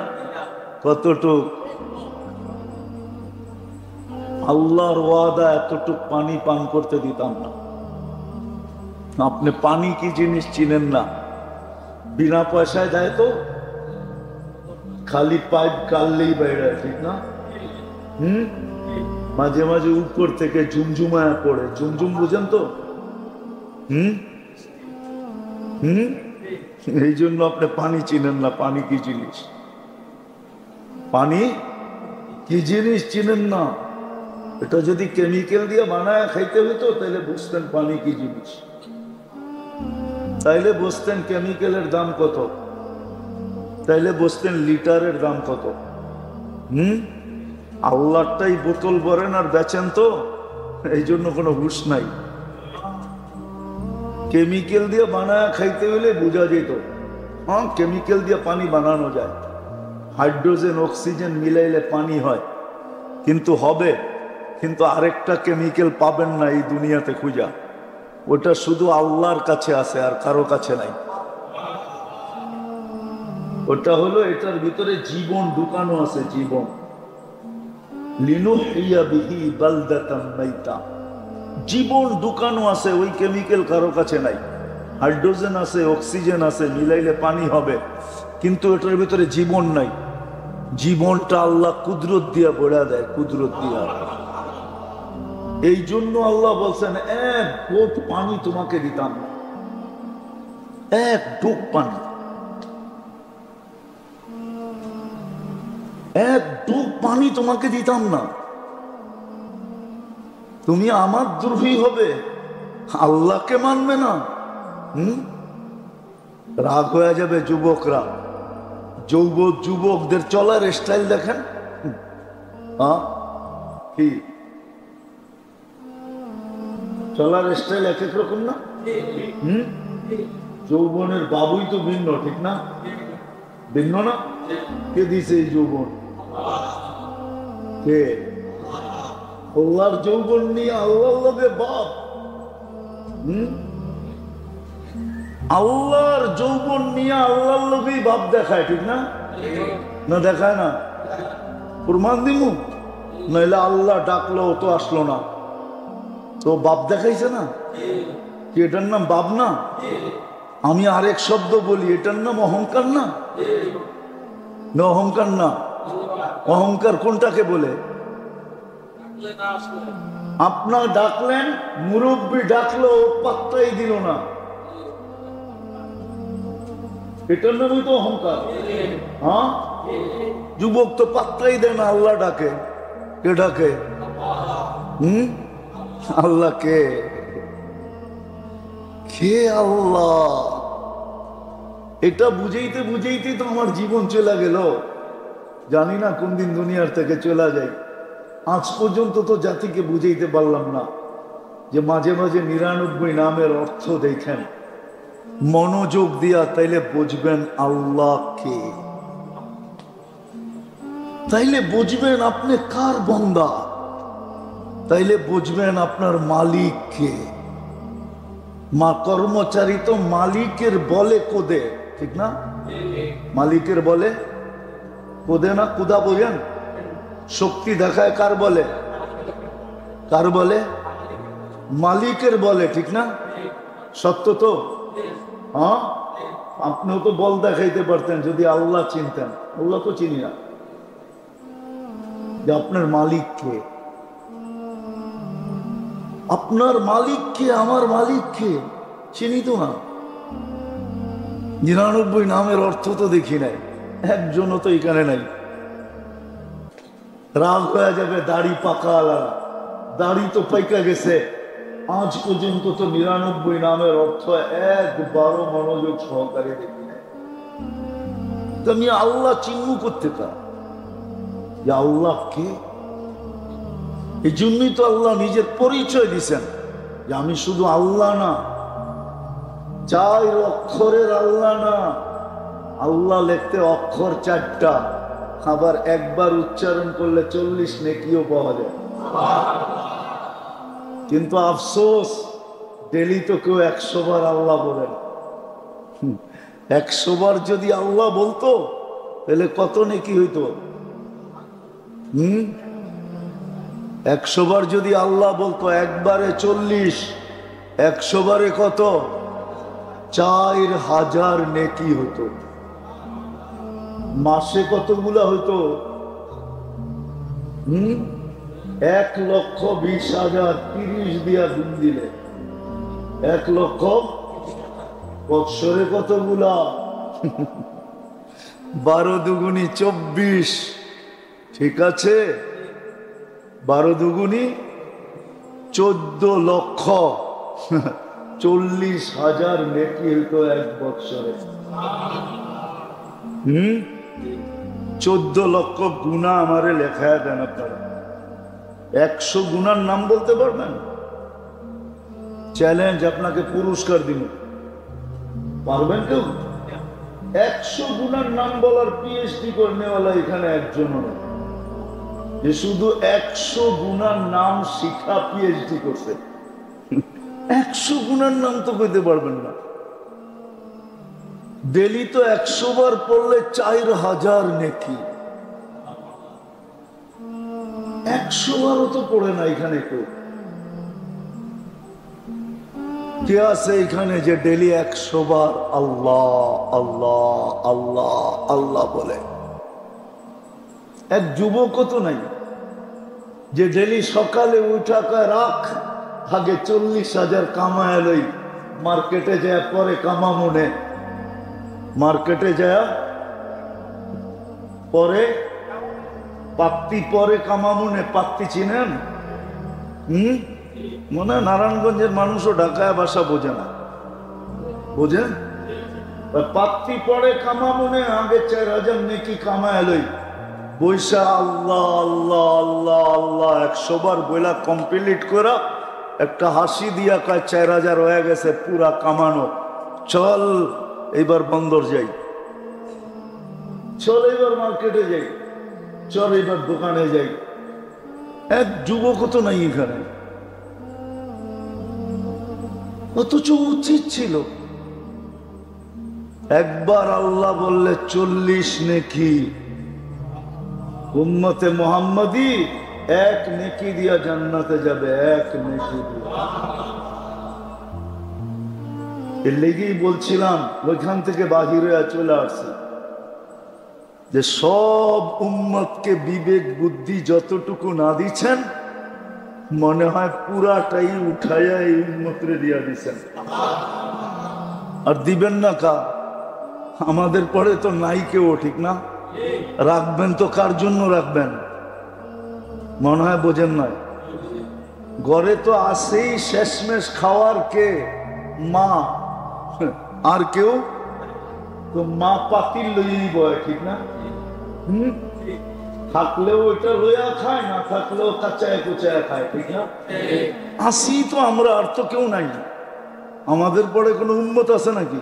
কতটুক? আল্লাহর ওয়াদা এতটুক পানি পান করতে দিতাম না। আপনি পানি কি জিনিস চিনেন না? বিনা পয়সায় দেয় তো, খালি পাইপ কাটলেই বাইরে, ঠিক না? মাঝে মাঝে উপর থেকে ঝুমঝুমায়া পড়ে, ঝুমঝুম বুঝেন তো? এই জন্য আপনি পানি চিনেন না। পানি কি জিনিস? পানি কি জিনিস চিনেন না? এটা যদি কেমিক্যাল দিয়ে বানায় খাইতে হতো তাহলে বুঝতেন পানি কি জিনিস, তাইলে বুঝতেন কেমিক্যালের দাম কত, তাইলে বুঝতেন লিটারের দাম কত। আল্লাহটাই বোতল ভরেন আর বেচেন তো, এই জন্য কোনো হুঁশ নাই। কেমিক্যাল দিয়ে বানায় খাইতে হলে বোঝা যেত, হ্যাঁ কেমিক্যাল দিয়ে পানি বানানো যায়, হাইড্রোজেন অক্সিজেন মিলাইলে পানি হয়, কিন্তু হবে, কিন্তু আরেকটা কেমিক্যাল পাবেন না এই দুনিয়াতে খুঁজা। ওটা শুধু আল্লাহর কাছে আছে, আর কারো কাছে নাই। ওটা হলো, এটার ভিতরে জীবন ঢুকানো আছে, জীবন। লিনুহইয়া বিহি বালদাতাম মাইতা, জীবন ঢুকানো আছে, ওই কেমিক্যাল কারো কাছে নাই। হাইড্রোজেন আছে, অক্সিজেন আছে, মিলাইলে পানি হবে, কিন্তু এটার ভিতরে জীবন নাই। জীবনটা আল্লাহ কুদরত দিয়া বড়া দেয়, কুদরত দিয়া। এই জন্য আল্লাহ বলছেন এক ঢোক পানি তোমাকে দিতাম না, এক ঢোক পানি, এক ঢোক পানি তোমাকে দিতাম না। তুমি আমার দ্রোহী হবে, আল্লাহকে মানবে না। রাগ হয়ে যাবে যুবকরা। যুবকদের চলার স্টাইল দেখেন, কি চলার স্টাইল এক এক রকম না? যৌবনের বাবুই তো ভিন্ন, ঠিক না? ভিন্ন না? কে দিছে এই যৌবন? কে? আল্লাহর যৌবন নিয়ে আল্লাহ লোকে বাপ। আল্লাহর যৌবন নিয়ে আল্লাহর লোকেই বাপ দেখায়, ঠিক না? না দেখায় না? প্রমাণ দিমু, নইলে আল্লাহ ডাকলো তো আসলো না, তো বাপ দেখাইছে না? কি এটার নাম বাপ না? আমি আরেক শব্দ বলি, এটার নাম অহংকার না? না অহংকার না? অহংকার কোনটাকে বলে? আপনার ডাকলেন, মুরব্বী ডাকলো, পাত্তাই দিল না, এটার নামই তো অহংকার। হ্যাঁ, যুবক তো পাত্তাই দেয় না, আল্লাহ ডাকে। কে ডাকে? আল্লাহ কে? কে আল্লাহ? এটা বুঝাইতে বুঝাইতেই তো আমার জীবন চলে গেল। জানি না কোন দিন দুনিয়ার থেকে চলে যাই। আজ পর্যন্ত তো জাতিকে বুঝাইতে পারলাম না যে মাঝে মাঝে 99 নামের অর্থ দেখেন মনোযোগ দিয়া, তাইলে বুঝবেন আল্লাহ কে, তাইলে বুঝবেন আপনি কার বান্দা, তাইলে বুঝবেন আপনার মালিক কে। মা কর্মচারী তো মালিকের বলে কোদে, ঠিক না? মালিকের বলে কোদে না, কুদা বোঝেন? শক্তি দেখায় কার বলে? কার বলে? মালিকের বলে, ঠিক না? সত্য তো? হ্যাঁ, আপনিও তো বল দেখাইতে পারতেন যদি আল্লাহ চিনতেন। আল্লাহ তো চিনি না। যে আপনার মালিক কে? আপনার মালিক কে? আমার মালিক কে? চিনি তো না। 99 নামের অর্থ তো দেখি নাই, একজনও তো এখানে নাই। রাগ হয়ে যাবে দাড়ি পাকা আলাদা, দাড়ি তো পাইকা গেছে। আজ পর্যন্ত তো 99 নামের অর্থ একবারও মনোযোগ সহকারে দেখি নাই। তো আমি আল্লাহ চিহ্ন করতে পার যে আল্লাহ কে? এই জন্যই তো আল্লাহ নিজের পরিচয় দিছেন যে আমি শুধু আল্লাহ না, 4 অক্ষরের আল্লাহ না। আল্লাহ লিখতে অক্ষর 4টা, আবার একবার উচ্চারণ করলে 40 নেকিও পাওয়া যায়। কিন্তু আফসোস, ডেলি তো কেউ 100 বার আল্লাহ বলেন। 100 বার যদি আল্লাহ বলতো তাহলে কত নেকি হইতো? 100 বার যদি আল্লাহ বলতো, একবারে 40, 100 বারে কত? 4000 নেকি হতো। মাসে কতগুলা হতো? 1,20,000, 30 দিয়া গুণ দিলে 1 লক্ষ। বৎসরে কতগুলা? 12 দুগুনি 24, ঠিক আছে? 12 দুগুনি 14 লক্ষ, 40,000 নেকি হইতো 1 বৎসরে। 14 লক্ষ গুণা আমারে লেখায় দেন আপনারা। 100 গুণার নাম বলতে পারবেন? চ্যালেঞ্জ, আপনাকে পুরস্কার দিব। পারবেন কেউ? 100 গুণার নাম বলার পিএইচডি করনেওয়ালা এখানে একজনও নেই যে শুধু 100 গুণার নাম শিখা পিএইচডি করছে। 100 গুণার নাম তো কইতে পারবেন না। ডেলি তো 100 বার পড়লে 4000 নেকি। 100 বারও তো পড়ে না এখানে কেউ। কে আছে এখানে যে ডেলি 100 বার আল্লাহ আল্লাহ আল্লাহ আল্লাহ বলে? এক যুবকও তো নাই যে ডেলি সকালে উঠা কয় রাখ, আগে 40,000 কামায় লই, মার্কেটে যায় পরে কামা মনে। মার্কেটে যায় পরে পাত্তি, পরে কামা মনে। পাত্তি চিনেন? মনে হয় নারায়ণগঞ্জের মানুষও ঢাকায় ভাষা বোঝে না, বোঝেন? পাত্তি পরে কামা মনে, আগে 4000 নেকি কামায় লই, বৈশা আল্লাহ আল্লাহ আল্লাহ আল্লাহ 100 বার বইলা কমপ্লিট করা একটা হাসি দিয়া কয় 4000 হয়ে গেছে পুরা কামানো। চল এইবার বন্দর যাই, চল এইবার মার্কেটে যাই, চল এইবার দোকানে যাই। এক যুবক তো নাই এখানে। অথচ উচিত ছিল একবার আল্লাহ বললে 40 নেকি। উম্মতে মুহাম্মাদি 1 নেকি দিয়া জান্নাতে যাবে, 1 নেকি দিয়া। এর লেগেই বলছিলাম ওইখান থেকে বাহিরে চলে আসছে যে সব উম্মতকে বিবেক বুদ্ধি যতটুকু না দিচ্ছেন, মনে হয় পুরাটাই উঠাইয়া এই উম্মতরে দিয়া দিচ্ছেন। আর দিবেন না কা? আমাদের পরে তো নাই কেউ, ঠিক না? রাখবেন তো কার জন্য রাখবেন? মনে হয় বোঝেন না। ঘরে তো আসেই শেষমেশ খাওয়ার কে? মা। আর কেউ তো মা পাতিল লইয়াই বয়, ঠিক না? থাকলেও ওইটা লইয়া খায়, না থাকলেও কাঁচায় কুচায় খায়, ঠিক না? আসি তো আমরা, আর তো কেউ নাই। আমাদের পরে কোনো উম্মত আছে নাকি?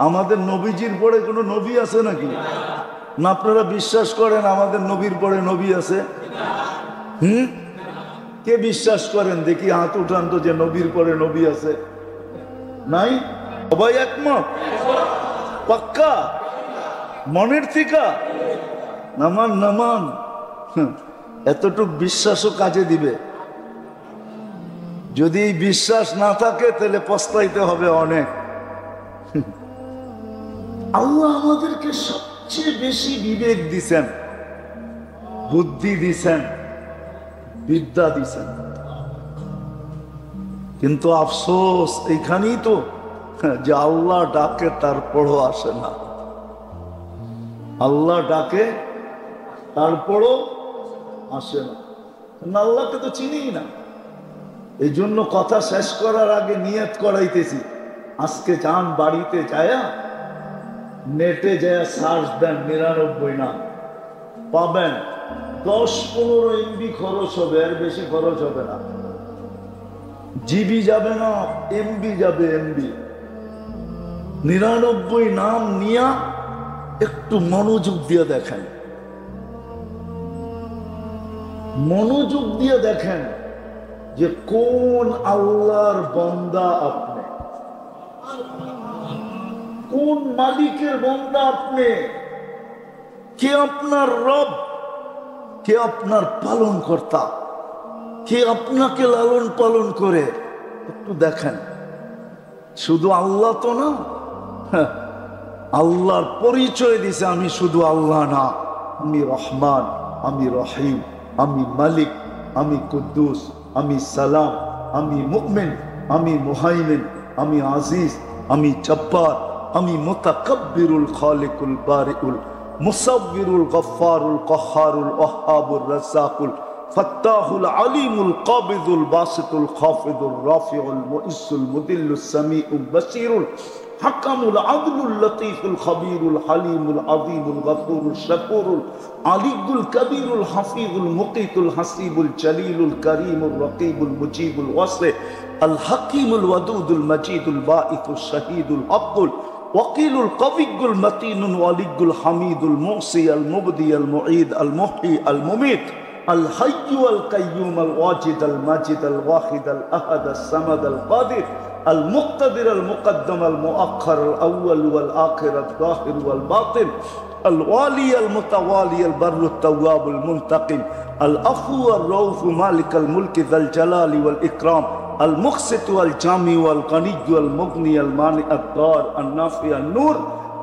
আমাদের নবীজির পরে কোনো নবী আছে নাকি? না আপনারা বিশ্বাস করেন আমাদের নবীর পরে নবী আছে? কে বিশ্বাস করেন দেখি হাত উঠান তো যে নবীর পরে নবী আছে? নাই? সবাই একমত? পাক্কা? মনের থেকে? নামান নামান। এতটুক বিশ্বাসও কাজে দিবে। যদি এই বিশ্বাস না থাকে তাহলে পস্তাইতে হবে অনেক। আল্লাহ আমাদেরকে সবচেয়ে বেশি বিবেক দিছেন, বুদ্ধি দিছেন, বিদ্যা দিছেন, কিন্তু আফসোস এইখানেই তো যে আল্লাহ ডাকে তারপরও আসে না। আল্লাহ ডাকে তারপরও আসে না, আল্লাহকে তো চিনি না। এই জন্য কথা শেষ করার আগে নিয়ত করাইতেছি, আজকে যান বাড়িতে যায়া নেটে যায় সার্চ দেন 99 নাম পাবেন। 10-15 MB খরচ হবে, এর বেশি খরচ হবে না। জিবি যাবে না, MB যাবে, MB। 99 নাম নিয়া একটু মনোযোগ দিয়ে দেখেন, মনোযোগ দিয়ে দেখেন যে কোন আল্লাহর বান্দা আপনি, কোন মালিকের বান্দা আপনি, কে আপনার রব, কে আপনার পালন কর্তা, কে আপনাকে লালন পালন করে। একটু দেখেন, শুধু আল্লাহ তো না, আল্লাহর পরিচয় দিছে আমি শুধু আল্লাহ না, আমি রহমান, আমি রহিম, আমি মালিক, আমি কুদ্দুস, আমি সালাম, আমি মুমিন, আমি মুহাইমিন, আমি আজিজ, আমি জব্বার, আমি মুতাকাব্বিরুল খালিকুল বারিউল মুসাব্বিরুল গফফারুল কহ্হারুল ওয়াহ্হাবুর রাজ্জাকুল ফাত্তাহুল আলিমুল কাবিদুল বাসিতুল খাফিদুর রাফিউল মুইসুল মুদিল্লুস সামিউল বাসিরুল হাকামুল আদলুল লতীফুল খবীরুল হালিমুল আযীমুল গফুরুল শাকুরুল আলিয়ুল কবীরুল হাফিজুল মুকিতুল হাসিবুল জলিলুল করিমুল রকিবুল মুজিবুল ওয়াসি আল হাকিমুল ওয়াদুদুল মজিদুল বাঈসুল শহীদুল হকুল ওয়াকিলুল কবিয়ুল মতিনুল ওয়ালিয়ুল হামিদুল মুহসি আল মুবদি আল মুঈদ আল মুহয়ি আল মুমীত আল হাইয়্যু আল কাইয়্যুম আল ওয়াজিদ আল মাজিদ আল ওয়াহিদ আল আহাদ আস সামাদ আল কাদির المقتدر المقدم المؤخر الأول والآخر الظاهر والباطن الوالي المتوالي البر التواب المنتقم العفو الرؤوف مالك الملك ذا الجلال والإكرام المقسط والجامع والغني والمغني المانع الضار النافع النور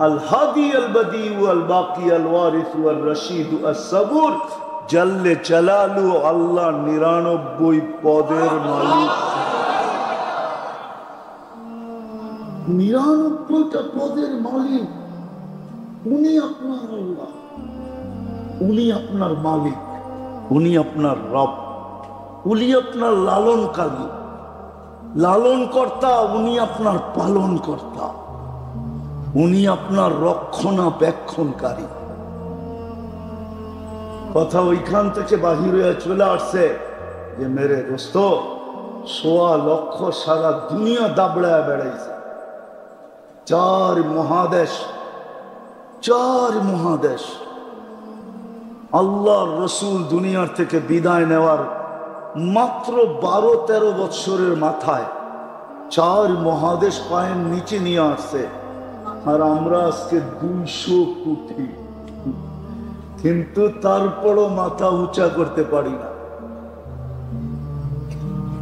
الهادي البديع والباقي الوارث والرشيد الصبور جل جلاله الله 99 পদের মালিক। 99টা পদের মালিক উনি, আপনার আল্লাহ, উনি আপনার মালিক, উনি আপনার রব, উনি আপনার লালনকারী, লালন কর্তা, উনি আপনার পালন কর্তা, উনি আপনার রক্ষণাবেক্ষণকারী। কথা ওইখান থেকে বাহির হয়ে চলে আসছে যে মেরে দোস্ত 1.25 লক্ষ সারা দুনিয়া দাবড়ায় বেড়াইছে, 4 মহাদেশ, 4 মহাদেশ। আল্লাহর রসুল দুনিয়ার থেকে বিদায় নেওয়ার মাত্র 12-13 বৎসরের মাথায় 4 মহাদেশ পায়ের নিচে নিয়ে আসছে, আর আমরা আজকে 200 কোটি, কিন্তু তারপরও মাথা উঁচা করতে পারি না।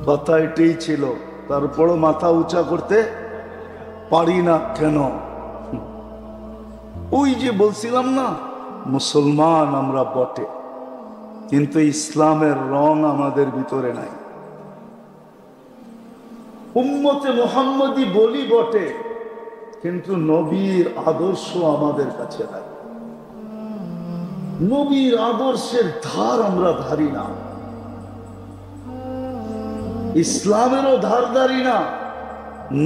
কথা এটাই ছিল, তারপরও মাথা উঁচা করতে পারি না কেন? ওই যে বলছিলাম না, মুসলমান আমরা বটে, কিন্তু ইসলামের রং আমাদের ভিতরে নাই। উম্মতে মুহাম্মদী বলি বটে, কিন্তু নবীর আদর্শ আমাদের কাছে নাই। নবীর আদর্শের ধার আমরা ধারি না, ইসলামেরও ধার ধারি না,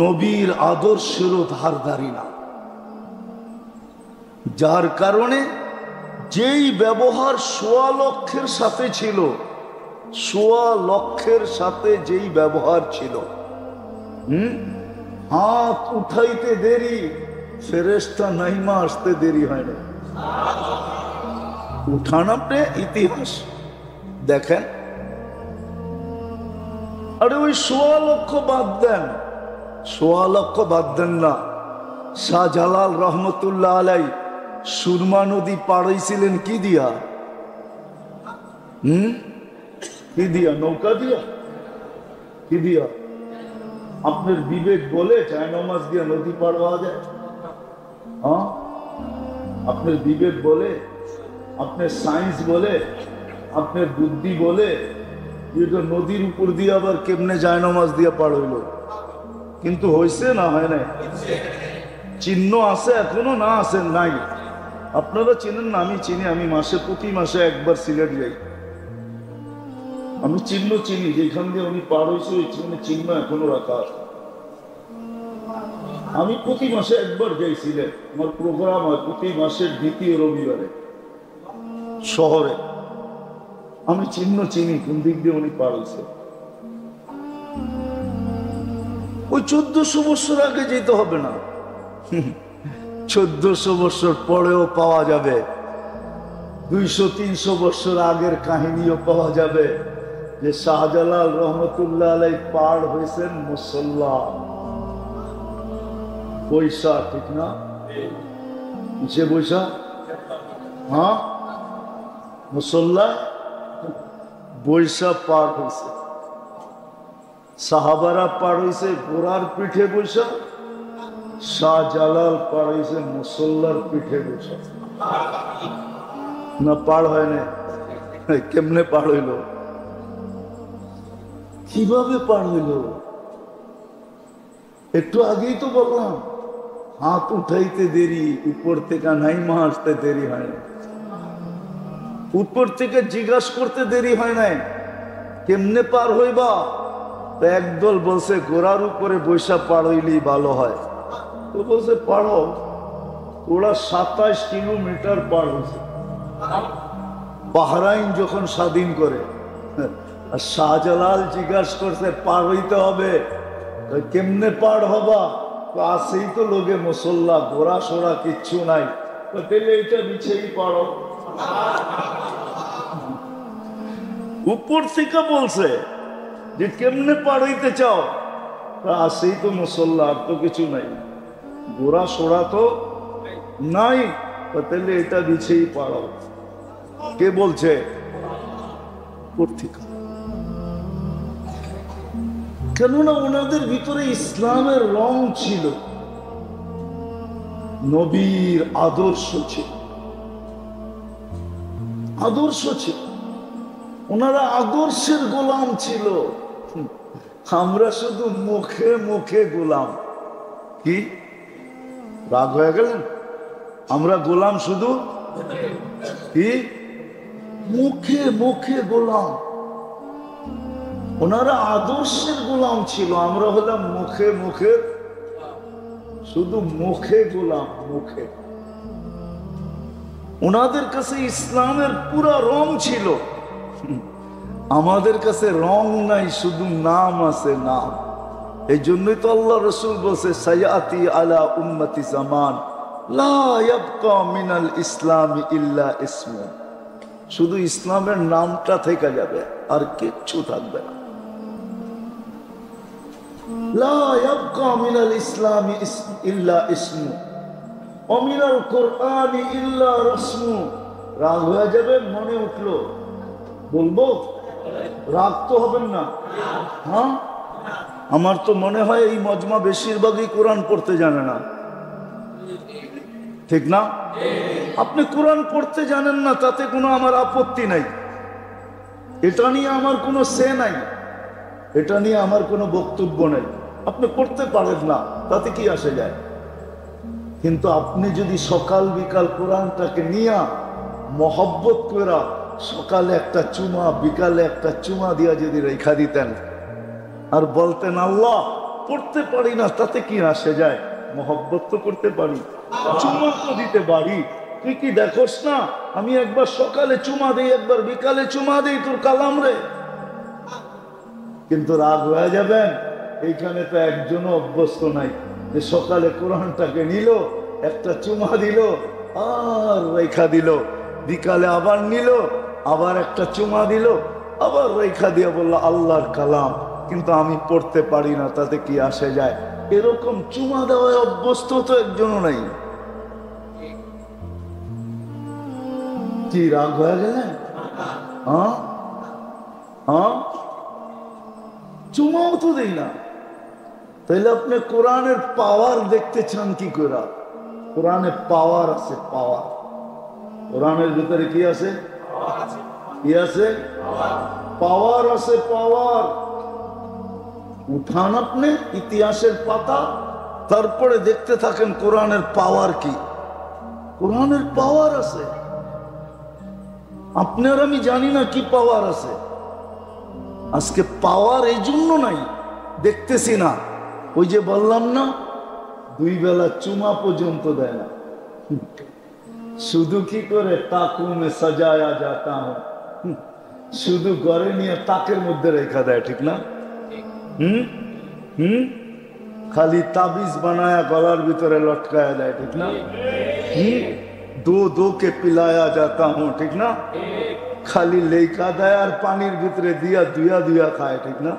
নবীর আদর্শেরও ধার ধারি না। যার কারণে যেই ব্যবহার 1.25 লক্ষের সাথে ছিল, 1.25 লক্ষের সাথে যেই ব্যবহার ছিল, হাত উঠাইতে দেরি, ফেরেশতা নাইমা আসতে দেরি হয় না। উঠান আপনি ইতিহাস দেখেন। আরে ওই 1.25 লক্ষ বাদ দেন, 1.25 লক্ষ বাদ দেন না। শাহজালাল রহমতুল্লাহ আলাই সুরমা নদী পাড়াইছিলেন কি দিয়া? কি দিয়া? নৌকা দিয়া? কি দিয়া? আপনার বিবেক বলে জায়নামাজ দিয়ে নদী পার হওয়া যায়? হ্যাঁ, আপনার বিবেক বলে, আপনার সায়েন্স বলে, আপনার বুদ্ধি বলে এটা নদীর উপর দিয়ে আবার কেমনে জায়নামাজ দিয়ে পার হইল? কিন্তু হয়েছে না হয় নাই? চিহ্ন আছে এখনো না আছে? নাই। আপনারা চিনেন না, আমি চিনি। আমি প্রতি মাসে একবার সিলেট যাই। আমি চিহ্ন চিনি, যেখান দিয়ে উনি পার হয়েছে ওই চিহ্ন এখনো রাখা আছে। আমি প্রতি মাসে একবার যাই সিলেট। আমার প্রোগ্রাম হয় প্রতি মাসের দ্বিতীয় রবিবারে শহরে। আমি চিহ্ন চিনি কোন দিক দিয়ে উনি পার হয়েছে। ওই 1400 বছর আগে যেতে হবে না, 1400 বছর পরেও পাওয়া যাবে। 200-300 বছর আগের কাহিনীও পাওয়া যাবে যে শাহজালাল রহমতুল্লাহ আলাই পার হয়েছেন মুসল্লা বৈশা। ঠিক না? কিসে বৈশা? হ্যাঁ, মুসল্লা বৈশা পার হয়েছে। সাহাবারা পার হয়েছে ঘোড়ার পিঠে বৈশা, শাহজালাল পার হয়েছে মুসল্লার পিঠে বৈশা। না পার হয় না? কেমনে পার হইল? কিভাবে পার হইল? একটু আগেই তো বললাম, হাত উঠাইতে দেরি, উপর থেকে নাইমা আসতে দেরি হয় না, উপর থেকে জিজ্ঞাসা করতে দেরি হয় নাই কেমনে পার হইবা। একদল বলছে ঘোড়ার উপরে বৈশা পার হইলেই ভালো হয়। তো বলছে পারো। ওরা 27 কিলোমিটার পার হয়েছে বাহরাইন যখন স্বাধীন করে। আর শাহজালাল জিজ্ঞাসা করছে পার হইতে হবে, কেমনে পার হবা? আসেই তো লোকে মুসল্লা, ঘোড়া সোড়া কিচ্ছু নাই। তাহলে এটা বিছেই পারো। উপর থেকে বলছে যে কেমনে পার হইতে চাও? আসেই তো মুসল্লা, আর তো কিছু নাই, ঘোড়া সোড়া তো নাই, তাহলে এটা বিছেই পারো। কে বলছে? কেননা ওনাদের ভিতরে ইসলামের রং ছিল, নবীর আদর্শ ছিল, আদর্শ ছিল। ওনারা আদর্শের গোলাম ছিল। আমরা শুধু মুখে মুখে গোলাম। কি রাগ হয়ে গেলেন? আমরা গোলাম শুধু কি মুখে মুখে গোলাম। ওনারা আদর্শের গোলাম ছিল, আমরা হলাম মুখে মুখে, শুধু মুখে গোলাম, মুখে। ওনাদের কাছে ইসলামের পুরা রং ছিল, আমাদের কাছে রং নাই, শুধু নাম আছে, নাম। এই জন্যই তো আল্লাহ রসুল বলছে সায়াতি আলা উম্মতি জামান লা ইয়াবকা মিনাল ইসলামি ইল্লা ইসমু। শুধু ইসলামের নামটা থেকে যাবে, আর কিচ্ছু থাকবে না। লা ইয়াবকা মিনাল ইসলামি ইল্লা ইসমু ওয়া মিনাল কুরআনি ইল্লা রাসমু। রাগ হয়ে যাবে, মনে উঠলো বলবো? রাগ তো হবেন না? হ্যাঁ, আমার তো মনে হয় এই মজমা বেশিরভাগই কোরআন পড়তে জানে না, ঠিক না? আপনি কোরআন পড়তে জানেন না, তাতে কোনো আমার আপত্তি নাই, এটা নিয়ে আমার কোনো সে নাই, এটা নিয়ে আমার কোনো বক্তব্য নাই। আপনি পড়তে পারেন না, তাতে কি আসে যায়? কিন্তু আপনি যদি সকাল বিকাল কোরআনটাকে নিয়ে মহব্বত করা, সকালে একটা চুমা বিকালে একটা চুমা দিয়া যদি রেখা দিতেন আর বলতেন আল্লাহ পড়তে পারি না, তাতে কি আসে যায়? মহব্বত তো করতে পারি, চুমা তো দিতে পারি। তুই কি দেখোস না আমি একবার সকালে চুমা দিই, একবার বিকালে চুমা দিই তোর কালাম রে। কিন্তু রাগ হয়ে যাবেন, এইখানে তো একজনও অভ্যস্ত নাই যে সকালে কোরআনটাকে নিল, একটা চুমা দিল আর রেখা দিল, বিকালে আবার নিল, আবার একটা চুমা দিল, আবার রেখা দিয়ে বললো আল্লাহর কালাম, কিন্তু আমি পড়তে পারি না, তাতে কি আসে যায়? এরকম চুমা দেওয়ায় অভ্যস্ত তো একজনও নাই। কি রাগ হয়ে গেলেন? হ্যাঁ হ্যাঁ, চুমাও তো দেই না। তাইলে আপনি কোরআনের পাওয়ার দেখতে চান কি করে? কোরআনে পাওয়ার আছে, পাওয়ার। কোরআনের ভিতরে কি আছে? কি আছে? পাওয়ার আছে, পাওয়ার। উঠান আপনি ইতিহাসের পাতা, তারপরে দেখতে থাকেন কোরআনের পাওয়ার কি। কোরআনের পাওয়ার আছে। আপনার আমি জানি না কি পাওয়ার আছে। আজকে পাওয়ার এই জন্য নাই, দেখতেছি না। ওই যে বললাম না, 2 বেলা চুমা পর্যন্ত দেয় না। শুধু কি করে তাকুমে সাজায়া যাতা হুঁ, শুধু ঘরে নিয়ে তাকের মধ্যে রেখা দেয়, ঠিক না? খালি তাবিজ বানায়া গলার ভিতরে লটকায়া দেয়, ঠিক না? দো কে পিলায়া যাতা হুঁ, ঠিক না? খালি লেখা দেয় আর পানির ভিতরে দিয়া দুয়া দুয়া খায়, ঠিক না?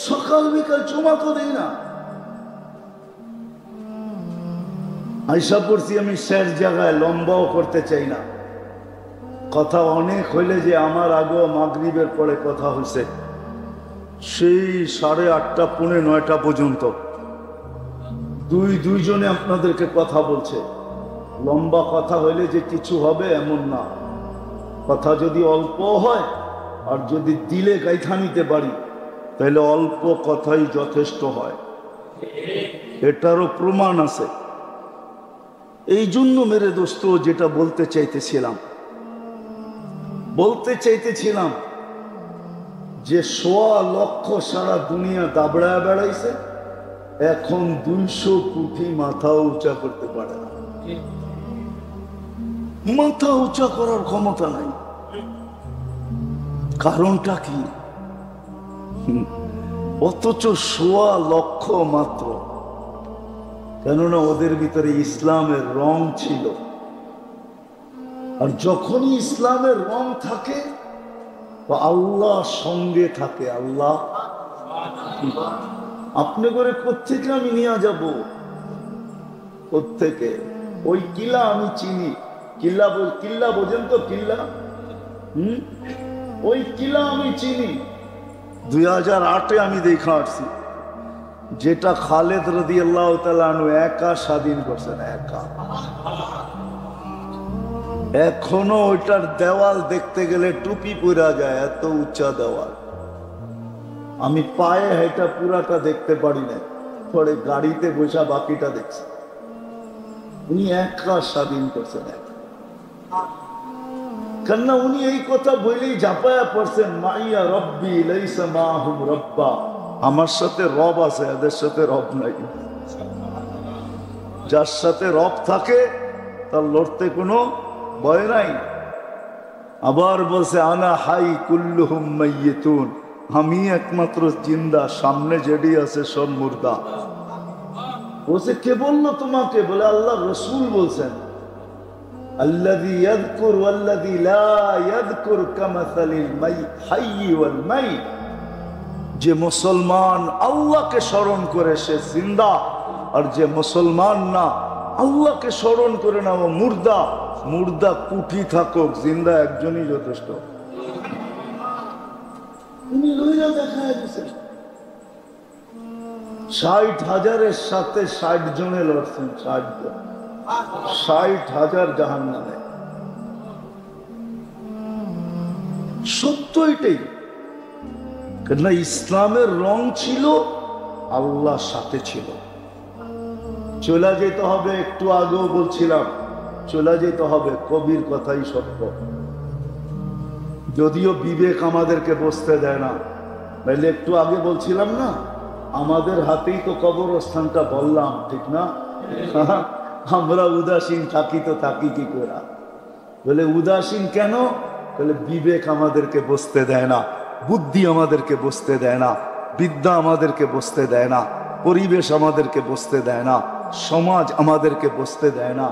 সকাল বিকাল চুমা তো দেই না। আইসা পড়ছি আমি শেষ জায়গায়, লম্বাও করতে চাই না। কথা অনেক হইলে যে আমার আগেও মাগরিবের পরে কথা হয়েছে, সেই 8:30 পৌনে 9টা পর্যন্ত দুইজনে আপনাদেরকে কথা বলছে। লম্বা কথা হইলে যে কিছু হবে এমন না। কথা যদি অল্প হয় আর যদি দিলে গাইথা নিতে পারি, তাহলে অল্প কথাই যথেষ্ট হয়। এটারও প্রমাণ আছে। এই জন্য মেরে দোস্ত, যেটা বলতে চাইতেছিলাম যে 1.25 লক্ষ সারা দুনিয়া দাবড়ায় বেড়াইছে, এখন 200 কোটি মাথা উঁচা করতে পারে না। মাথা উঁচা করার ক্ষমতা নাই। কারণটা কি? অথচ 1.25 লক্ষ মাত্র। কেননা ওদের ভিতরে ইসলামের রং ছিল। আর যখনই ইসলামের রং থাকে, আল্লাহ সঙ্গে থাকে। আল্লাহ আপনি করে কোত্থেকে আমি নিয়ে যাব? কোত্থেকে? ওই কিলা আমি চিনি। কিল্লা বোঝেন তো? কিল্লা, ওই কিলা আমি চিনি। 2008-এ আমি দেখা আসছি, যেটা খালেদ রাদিয়াল্লাহু তাআলা আনহু একা স্বাধীন করছেন, একা। এখনো ওইটার দেওয়াল দেখতে গেলে টুপি পরা যায়, এত উঁচা দেওয়াল। আমি পায়ে হেঁটা পুরাটা দেখতে পারি না, পরে গাড়িতে বসা বাকিটা দেখছি। উনি একা স্বাধীন করছেন, একা। কেননা উনি এই কথা বলেই ঝাঁপায়া পড়ছেন, মাইয়া রব্বি লাইসা মাহুম রব্বা। আমার সাথে রব আছে, এদের সাথে রব নাই। যার সাথে রব থাকে তার লড়তে কোনো ভয় নাই। আবার বলছে, আনা হাই কুল্লুহুম মাইয়িতুন, আমি একমাত্র জিন্দা, সামনে যেডি আছে সব মুর্দা। বলছে, কে বললো তোমাকে? বলে আল্লাহ রসুল বলছেন, আল্লাযী ইয়াযকুর ওয়াল্লাযী লা ইয়াযকুর কামাসালিল হাইয়্যি ওয়াল মাইত। যে মুসলমান আল্লাহকে স্মরণ করে সে জিন্দা, আর যে মুসলমান না আল্লাহকে স্মরণ করে না ও মুর্দা। মুর্দা কুটি থাকুক, জিন্দা একজনই যথেষ্ট। উনি লইয়া দেখায় দিয়েছেন 60,000-এর সাথে 60 জনে লড়ছেন, 60 জন, 60,000 জাহান্নামে। সত্য এটাই। কেননা ইসলামের রং ছিল, আল্লাহ সাথে ছিল। চলে যেতে হবে, একটু আগেও বলছিলাম, চলে যেতে হবে। কবির কথাই সত্য। যদিও বিবেক আমাদেরকে বসতে দেয় না, তাইলে একটু আগে বলছিলাম না, আমাদের হাতেই তো কবরস্থানটা, বললাম ঠিক না? আমরা উদাসীন থাকি তো থাকি কি করে? বলে উদাসীন কেন? বলে বিবেক আমাদেরকে বসতে দেয় না, বুদ্ধি আমাদেরকে বসতে দেয় না, বিদ্যা আমাদেরকে বসতে দেয় না, পরিবেশ আমাদেরকে বসতে দেয় না, সমাজ আমাদেরকে বসতে দেয় না।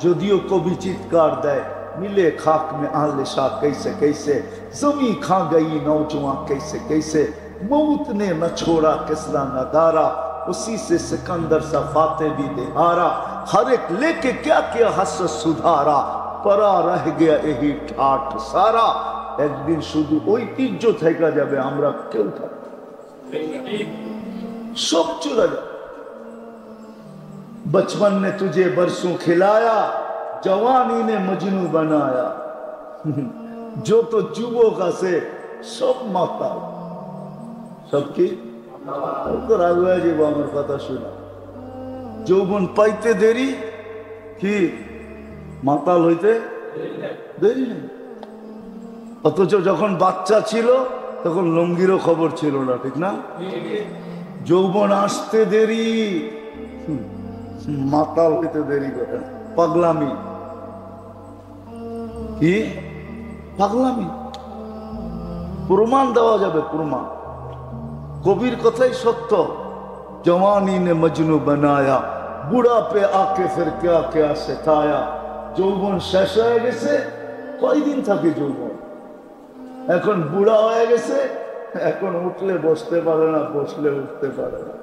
যদিও কবি চিৎকার দেয়, मिले खाक में आले शाह कैसे कैसे, जमी खा गई नौजवां कैसे कैसे, मौत ने न छोड़ा किसला न दारा, उसी से सिकंदर सा फाते भी देहारा, हर एक लेके क्या किया हसरत सुधारा, परा रह गया यही ठाठ सारा। एक दिन शुद्ध ঐতিহ্য থেকে যাবে, আমরা কেউ থাকবো। सब चला जा। बचपन ने तुझे बरसों खिलाया, जवानी ने मजनू बनाया। जो तो जुबों का से सब माता सबकी আমার কথা শোনা। যৌবন পাইতে দেরি কি মাতাল হইতে দেরি নেই। অথচ যখন বাচ্চা ছিল তখন লঙ্গিরও খবর ছিল না, ঠিক না? যৌবন আসতে দেরি, মাতাল হইতে দেরি করে। পাগলামি কি পাগলামি, প্রমাণ দেওয়া যাবে, প্রমাণ। কবির কথাই সত্য। जवानी ने मजनू बनाया, बुढ़ा पे आके फिर क्या क्या सिखाया। যৌবন শেষ হয়ে গেছে, কয়দিন থাকে যৌবন? এখন বুড়া হয়ে গেছে, এখন উঠলে বসতে পারে না, বসলে উঠতে পারে না।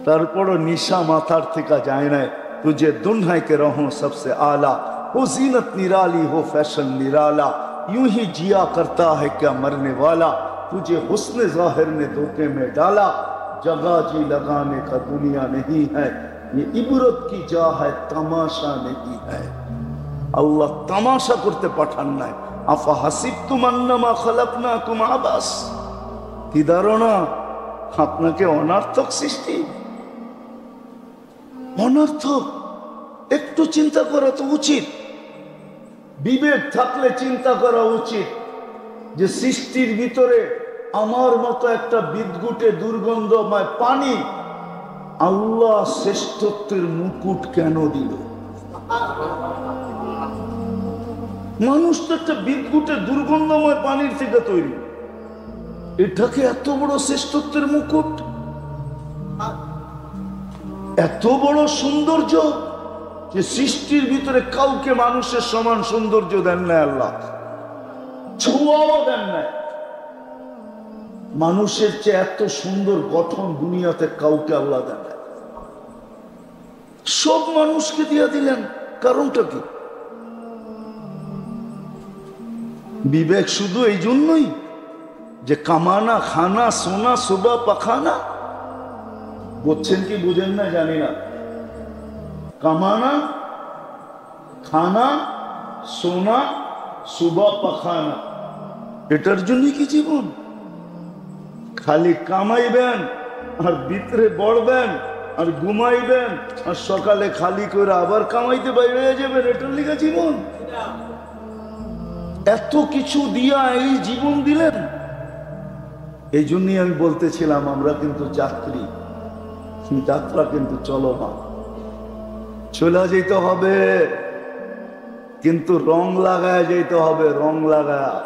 তারপরও নিশা মাথার থেকে যায় না। तुझे दुन्हा के रहूं सबसे आला, हो जीनत निराली हो फैशन निराला, यूं ही जिया करता है क्या मरने वाला। तुझे हुस्न जाहिर ने धोखे में डाला, जगह जी लगाने का दुनिया नहीं है, ये इबरत की जा है तमाशा नहीं है। अल्लाह तमाशा करते पाठान ना। आफा हासिबतुम अन्नमा खलकनाकुम आबास, কি ধারণা আপনাকে অনর্থক সৃষ্টি? অনর্থক। একটু চিন্তা করা তো উচিত, বিবেক থাকলে চিন্তা করা উচিত যে সৃষ্টির ভিতরে আমার মতো একটা বিদ্যুটে দুর্গন্ধময় পানি আল্লাহ শ্রেষ্ঠত্বের মুকুট কেন দিল? মানুষ তো একটা বিদ্যুটে দুর্গন্ধময় পানির থেকে তৈরি, এটাকে এত বড় শ্রেষ্ঠত্বের মুকুট, এত বড় সৌন্দর্য যে সৃষ্টির ভিতরে কাউকে মানুষের সমান সৌন্দর্য দেন না আল্লাহ, ছোঁয়াও দেন না। মানুষের চেয়ে এত সুন্দর গঠন দুনিয়াতে কাউকে আল্লাহ দেন না। সব মানুষকে দিয়ে দিলেন, কারণটা কি? বিবেক শুধু এই জন্যই যে কামানা, খানা, সোনা, সুবা, পাখানা। বুঝছেন কি বুঝেন না জানি না। কামানা, খানা, সোনা, সুবা, পাখানা, এটার জন্যই কি জীবন? খালি কামাইবেন আর ভিতরে বড়বেন আর ঘুমাইবেন আর সকালে খালি করে আবার কামাইতে বাইরে যাবেন, এটার লিগা জীবন? এত কিছু দিয়া এই জীবন দিলেন। এই জন্যই আমি বলতেছিলাম আমরা কিন্তু যাত্রী, যাত্রা কিন্তু চলমান। চলে যেতে হবে, কিন্তু রং লাগায় যেতে হবে। রং লাগায়,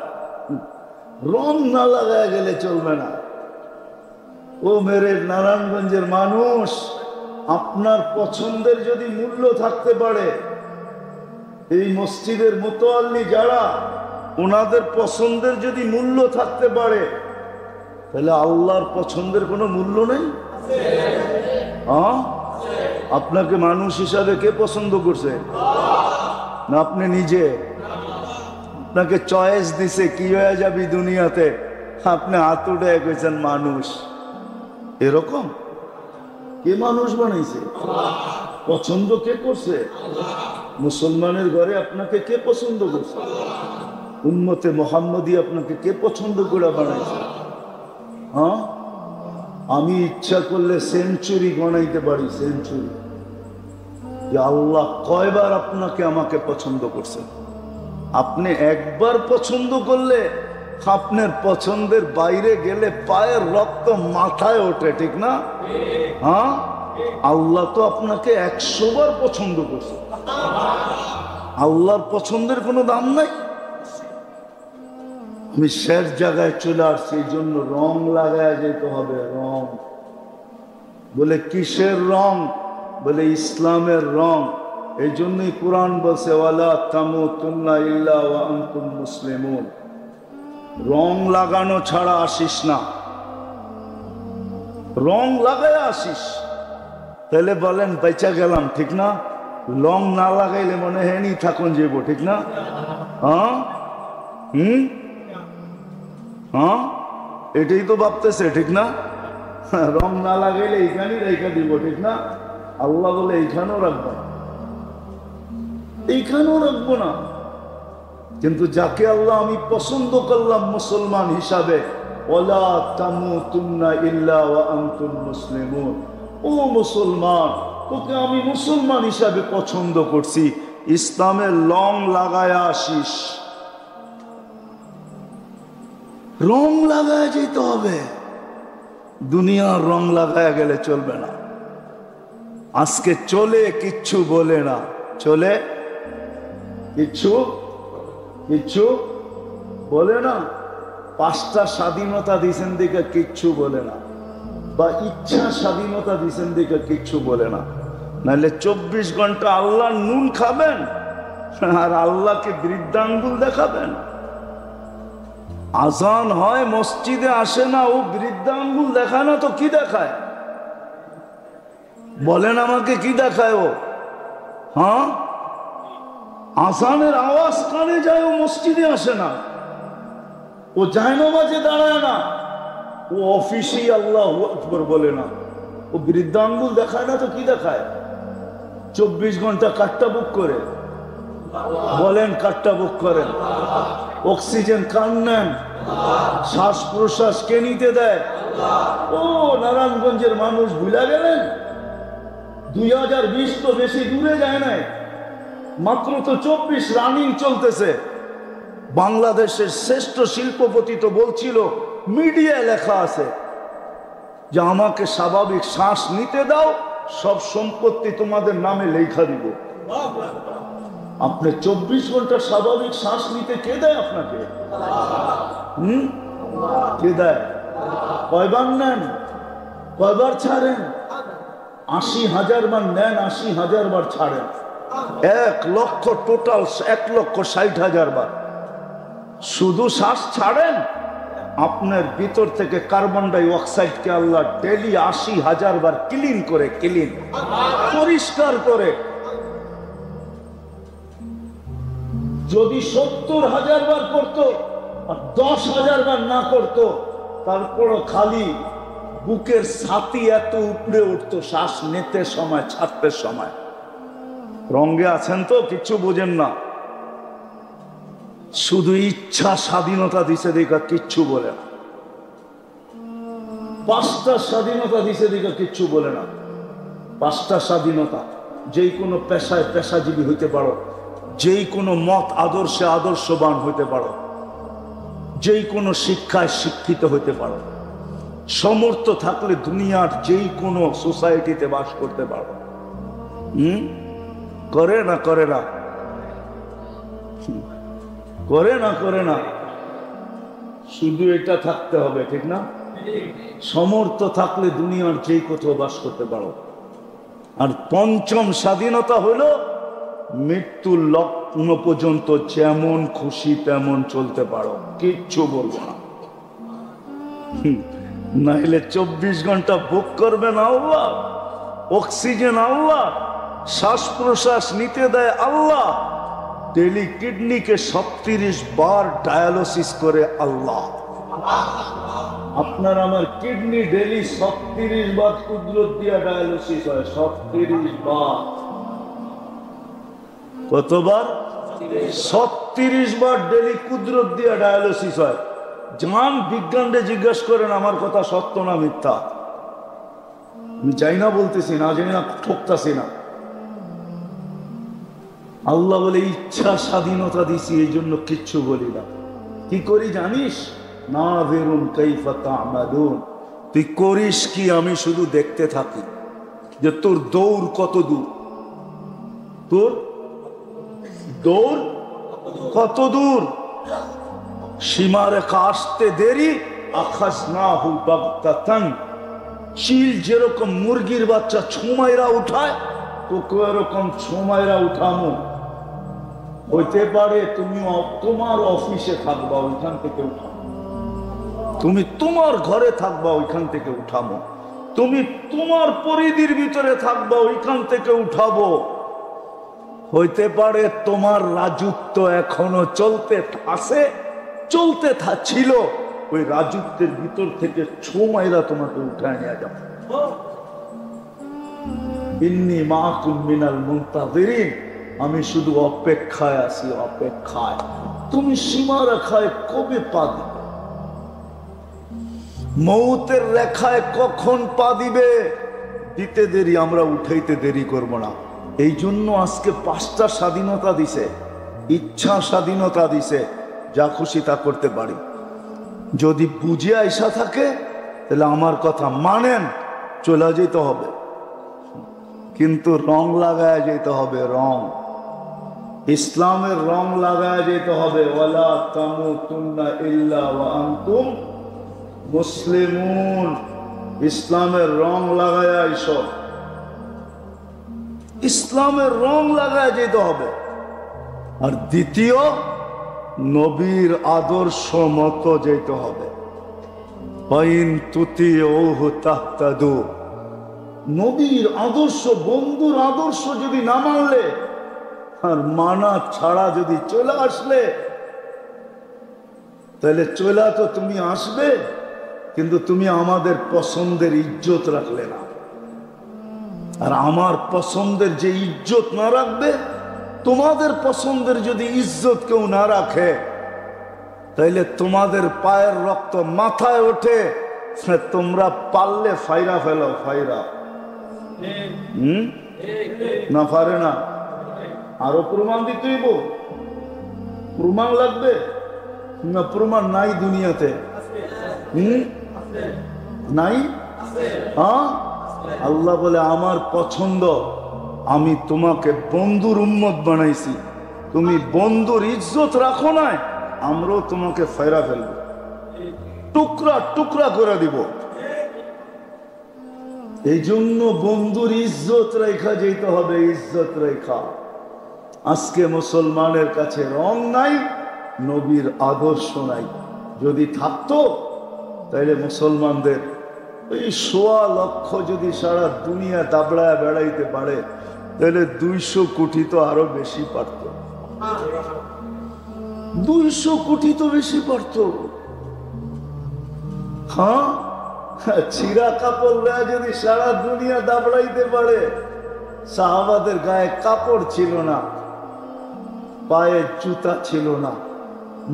রং না লাগায় গেলে চলবে না। ও মেরে নারায়ণগঞ্জের মানুষ, আপনার পছন্দের যদি মূল্য থাকতে পারে, এই মসজিদের মুতাল্লি যারা, ওনাদের পছন্দের যদি মূল্য থাকতে পারে, তাহলে আল্লাহর পছন্দের কোনো মূল্য নেই? হ্যাঁ, আপনাকে মানুষ হিসাবে কে পছন্দ করছে? না আপনি নিজে? আপনাকে চয়েস দিছে কি হয়ে যাবি দুনিয়াতে, আপনি হাত উঠে গেছেন মানুষ। এরকম কে মানুষ বানাইছে? পছন্দ কে করছে? মুসলমানের ঘরে আপনাকে কে পছন্দ করছে? উম্মতে মুহাম্মদী আপনাকে কে পছন্দ করে বানাইছে? হ্যাঁ, আমি ইচ্ছা করলে সেঞ্চুরি গণাইতে পারি, সেঞ্চুরি। আল্লাহ কয়বার আপনাকে আমাকে পছন্দ করছেন? আপনি একবার পছন্দ করলে আপনার পছন্দের বাইরে গেলে পায়ের রক্ত মাথায় ওঠে, ঠিক না? হ্যাঁ, আল্লাহ তো আপনাকে 100 বার পছন্দ করছে। আল্লাহর পছন্দের কোনো দাম নাই। আমি শেষ জায়গায় চলে আসছি, এই জন্য রং লাগায় যেতে হবে। রং বলে কিসের রং? বলে ইসলামের রং। এই জন্যই কোরআন বলছে ওয়ালা তামুতুন্না ইল্লা ওয়া আনতুম মুসলিমুন। রং লাগানো ছাড়া আসিস না, রং লাগায় আসিস, তাহলে বলেন বেঁচে গেলাম, ঠিক না? রং না লাগাইলে মনে হয় নি থাকুন যাবো, ঠিক না? হ্যাঁ, হ্যাঁ, এটাই তো ভাবতেছে, ঠিক না? রং না লাগাইলে এইখানেই রেখা দিব, ঠিক না? আল্লাহ বলে এইখানেও রাখবো না, এইখানেও রাখবো না। কিন্তু যাকে আল্লাহ আমি পছন্দ করলাম মুসলমান হিসাবে, ওয়ালা তামুতুন্না ইল্লা ওয়া আনতুম মুসলিমুন, ও মুসলমান, তোকে আমি মুসলমান হিসাবে পছন্দ করছি, ইসলামের রং লাগায়া আসিস। রং লাগায় যেতে হবে, দুনিয়ার রং লাগায় গেলে চলবে না। আজকে চলে কিচ্ছু বলে না, চলে কিচ্ছু কিচ্ছু বলে না। 5টা স্বাধীনতা দিয়েছেন দিকে কিচ্ছু বলে না, বা ইচ্ছা স্বাধীনতা দিয়েছেন দিকে কিচ্ছু বলে না। নাহলে 24 ঘন্টা আল্লাহ নুন খাবেন আর আল্লাহকে বৃদ্ধাঙ্গুল দেখাবেন। আজান হয়, মসজিদে আসে না, ও বৃদ্ধাঙ্গুল দেখায় না তো কি দেখায়? বলেন আমাকে, কি দেখায় ও? হ্যাঁ, আজানের আওয়াজ কানে যায়, ও মসজিদে আসে না, ও জায়নামাজে দাঁড়ায় না, ও অফিসেই আল্লাহু আকবার বলে না, ও বৃদ্ধাঙ্গুল দেখায় না তো কি দেখায়? 24 ঘন্টা কাটটা বুক করে, বলেন কাটটা বুক করেন। অক্সিজেন কান নেন, শ্বাস প্রশ্বাস কে নিতে দেয়? ও নারায়ণগঞ্জের মানুষ ভুলে গেলেন? 2020 তো বেশি দূরে যায় নাই, মাত্র তো 24 রানিং চলতেছে। বাংলাদেশের শ্রেষ্ঠ শিল্পপতি তো বলছিল, মিডিয়ায় লেখা আছে যে আমাকে স্বাভাবিক শ্বাস নিতে দাও, সব সম্পত্তি তোমাদের নামে লেখা দিব। আপনি 24 ঘন্টা স্বাভাবিক শ্বাস নিতে কে দেয় আপনাকে? কে দেয়? কয়বার নেন, কয়বার ছাড়েন? 80,000 বার নেন, 80,000 বার ছাড়েন। 1 লক্ষ, টোটাল 1,60,000 বার শুধু শ্বাস ছাড়েন। আপনার ভিতর থেকে কার্বন ডাই অক্সাইডকে আল্লাহ ডেলি 80,000 বার ক্লিন করে, ক্লিন পরিষ্কার করে। যদি 70,000 বার করতো আর 10,000 বার না করতো, তারপরও খালি বুকের ছাতি এত উপড়ে উঠতো শ্বাস নিতে সময়, ছাড়তে সময়। রঙে আছেন তো, কিছু বোঝেন না। শুধু ইচ্ছা স্বাধীনতা দিছে দেখা কিচ্ছু বলে না। 5টা স্বাধীনতা দিছে দেখা কিচ্ছু বলে না। 5টা স্বাধীনতা, যেই কোনো পেশায় পেশাজীবী হইতে পারো, যেই কোনো মত আদর্শে আদর্শবান হইতে পারো, যেই কোনো শিক্ষায় শিক্ষিত হইতে পারো, সমর্থ থাকলে দুনিয়ার যেই কোনো সোসাইটিতে বাস করতে পারো। করে না? করে না? করে না? করে না? শুধু এটা থাকতে হবে, ঠিক না? সমর্থ থাকলে দুনিয়ার যেই কোথাও বাস করতে পারো। আর 5ম স্বাধীনতা হলো মৃত্যুর লগ্ন পর্যন্ত যেমন খুশি তেমন চলতে পারো, কিচ্ছু বলবো না। নাইলে 24 ঘন্টা বুক করবেন আল্লাহ, অক্সিজেন আল্লাহ, শ্বাস প্রশ্বাস নিতে দেয় আল্লাহ, ডেলি কিডনিকে 36 বার ডায়ালিসিস করে আল্লাহ। আপনার আমার কিডনি ডেলি 36 বার কুদরত দিয়া ডায়ালিসিস হয়, 36 বার। কতবার? 36 বার ডেলি কুদরত দিয়া ডায়ালিসিস হয়। জান বিজ্ঞানরে জিজ্ঞাসা করেন আমার কথা সত্য না মিথ্যা। আমি চাই না বলতেছি না, জানি না, ঠকতাছি না। আল্লাহ বলে ইচ্ছা স্বাধীনতা দিছি, এই জন্য কিচ্ছু বলি না। কি করি জানিস? নাযিরুন কাইফা তা'মালুন, তুই করিস কি আমি শুধু দেখতে থাকি যে তোর দৌড় কত দূর, তোর দৌড় কত দূর। সীমারেখা আসতে দেরি, আখাযনাহু বাগতাতান, চিল যেরকম মুরগির বাচ্চা ছোমাইরা উঠায়, তোকে এরকম ছোমাইরা উঠামো। হইতে পারে তুমি তোমার অফিসে থাকবা, ওইখান থেকে উঠামো। তুমি তোমার ঘরে থাকবা, ওইখান থেকে উঠামো। তুমি তোমার পরিধির ভিতরে থাকবা, ওইখান থেকে উঠাবো। হইতে পারে তোমার রাজত্ব এখনো চলতে আছে, চলতে ছিল, ওই রাজত্বের ভিতর থেকে ছো মাইরা তোমাকে উঠায় নিয়ে যাবো। ইন্নী মাকুম মিনাল মুনতাযিরিন, আমি শুধু অপেক্ষায় আছি, অপেক্ষায়। তুমি সীমা রেখায় কবে পা দিবে? মৌতের রেখায় কখন পা দিবে? দিতে দেরি, আমরা উঠাইতে দেরি করব না। এই জন্য আজকে 5টা স্বাধীনতা দিছে, ইচ্ছা স্বাধীনতা দিছে, যা খুশি তা করতে পারি। যদি বুঝে আইসা থাকে তাহলে আমার কথা মানেন, চলে যেতে হবে, কিন্তু রং লাগায় যেতে হবে, রং ইসলামের রং লাগায় যেতে হবে। ওয়ালা তামুতুন্না ইল্লা ওয়া আনতুম মুসলিমুন, ইসলামের রং লাগায় আইসো, ইসলামের রং লাগায় যেতে হবে। আর দ্বিতীয়, নবীর আদর্শ মতো যেতে হবে। ওয়াইন তুতিউহু তাহতাদু, নবীর আদর্শ, বন্ধুর আদর্শ যদি না মানলে আর মানা ছাড়া যদি চলে আসলে, তাহলে চলে তো তুমি আসবে, কিন্তু তুমি আমাদের পছন্দের ইজ্জত রাখলে না। আর আমার পছন্দের যে ইজ্জত না রাখবে, তোমাদের পছন্দের যদি ইজ্জত কেউ না রাখে, তাইলে তোমাদের পায়ের রক্ত মাথায় ওঠে, তোমরা পারলে ফাইরা ফেলো, ফাইরা। না পারে না, আরো প্রমাণ দিতেইব, প্রমাণ লাগবে না? প্রমাণ নাই দুনিয়াতে, নাই। হ্যাঁ, আল্লাহ বলে আমার পছন্দ, আমি তোমাকে বন্ধুর উম্মত বানাইছি, তুমি বন্ধুর ইজ্জত রাখো না, আমরাও তোমাকে ফাইরা ফেলবো, টুকরা টুকরা করে দিব। এই জন্য বন্ধুর ইজ্জত রেখা যেতে হবে, ইজ্জত রেখা। আজকে মুসলমানের কাছে রং নাই, নবীর আদর্শ নাই। যদি থাকতো তাহলে মুসলমানদের ওই 1.25 লক্ষ যদি সারা দুনিয়া দাবড়ায় বেড়াইতে পারে, তাহলে 200 কোটি তো আরো বেশি পারত, 200 কোটি তো বেশি পারত। হ্যাঁ, ছিঁড়া কাপড় যদি সারা দুনিয়া দাবড়াইতে পারে, সাহাবাদের গায়ে কাপড় ছিল না, পায়ে জুতা ছিল না,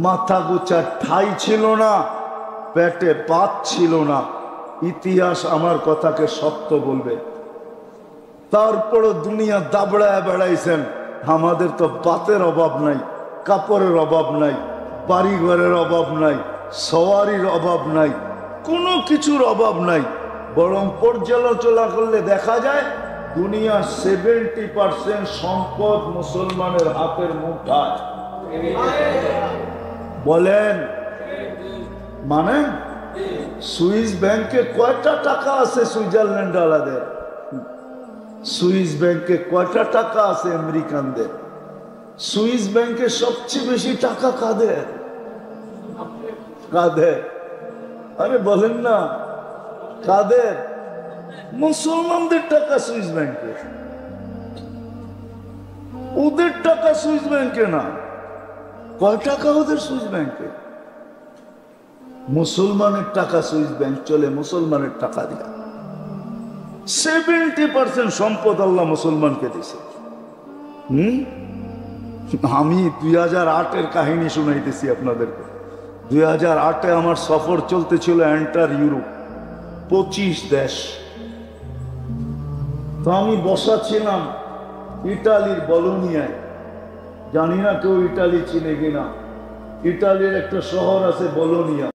মাথা গোছা ঠাই ছিল না, পেটে ভাত ছিল না। ইতিহাস আমার কথাকে সত্য বলবে। তারপরও দুনিয়া দাবড়ায় বেড়াইছেন। আমাদের তো ভাতের অভাব নাই, কাপড়ের অভাব নাই, বাড়িঘরের অভাব নাই, সওয়ারির অভাব নাই, কোনো কিছুর অভাব নাই। বরং পর্যালোচনা করলে দেখা যায় দুনিয়ার 70% সম্পদ মুসলমানের হাতের মুঠায়। বলেন মানে সুইস ব্যাংকে কয়টা টাকা আছে সুইজারল্যান্ড আলাদের? সুইস ব্যাংকে কয়টা টাকা আছে আমেরিকানদের? সুইস ব্যাংকে সবচেয়ে বেশি টাকা কাদের? কাদের? আরে বলেন না, কাদের? মুসলমানদের টাকা সুইস ব্যাংকে, ওদের টাকা সুইস ব্যাংকে না। কয় টাকা ওদের সুইস ব্যাংকে? মুসলমানের টাকা সুইস ব্যাংক চলে মুসলমানের টাকা দিয়া। 70% সম্পদ আল্লাহ মুসলমানকে দিছে। আমি 2008-এর কাহিনী শুনাইতেছি আপনাদেরকে। 2008-এ আমার সফর চলতেছিল এন্টার ইউরোপ, 25 দেশ। তো আমি বসা ছিলাম ইটালির বলোনিয়ায়। জানি না কেউ ইটালি চিনে কিনা। ইটালির একটা শহর আছে বলোনিয়া।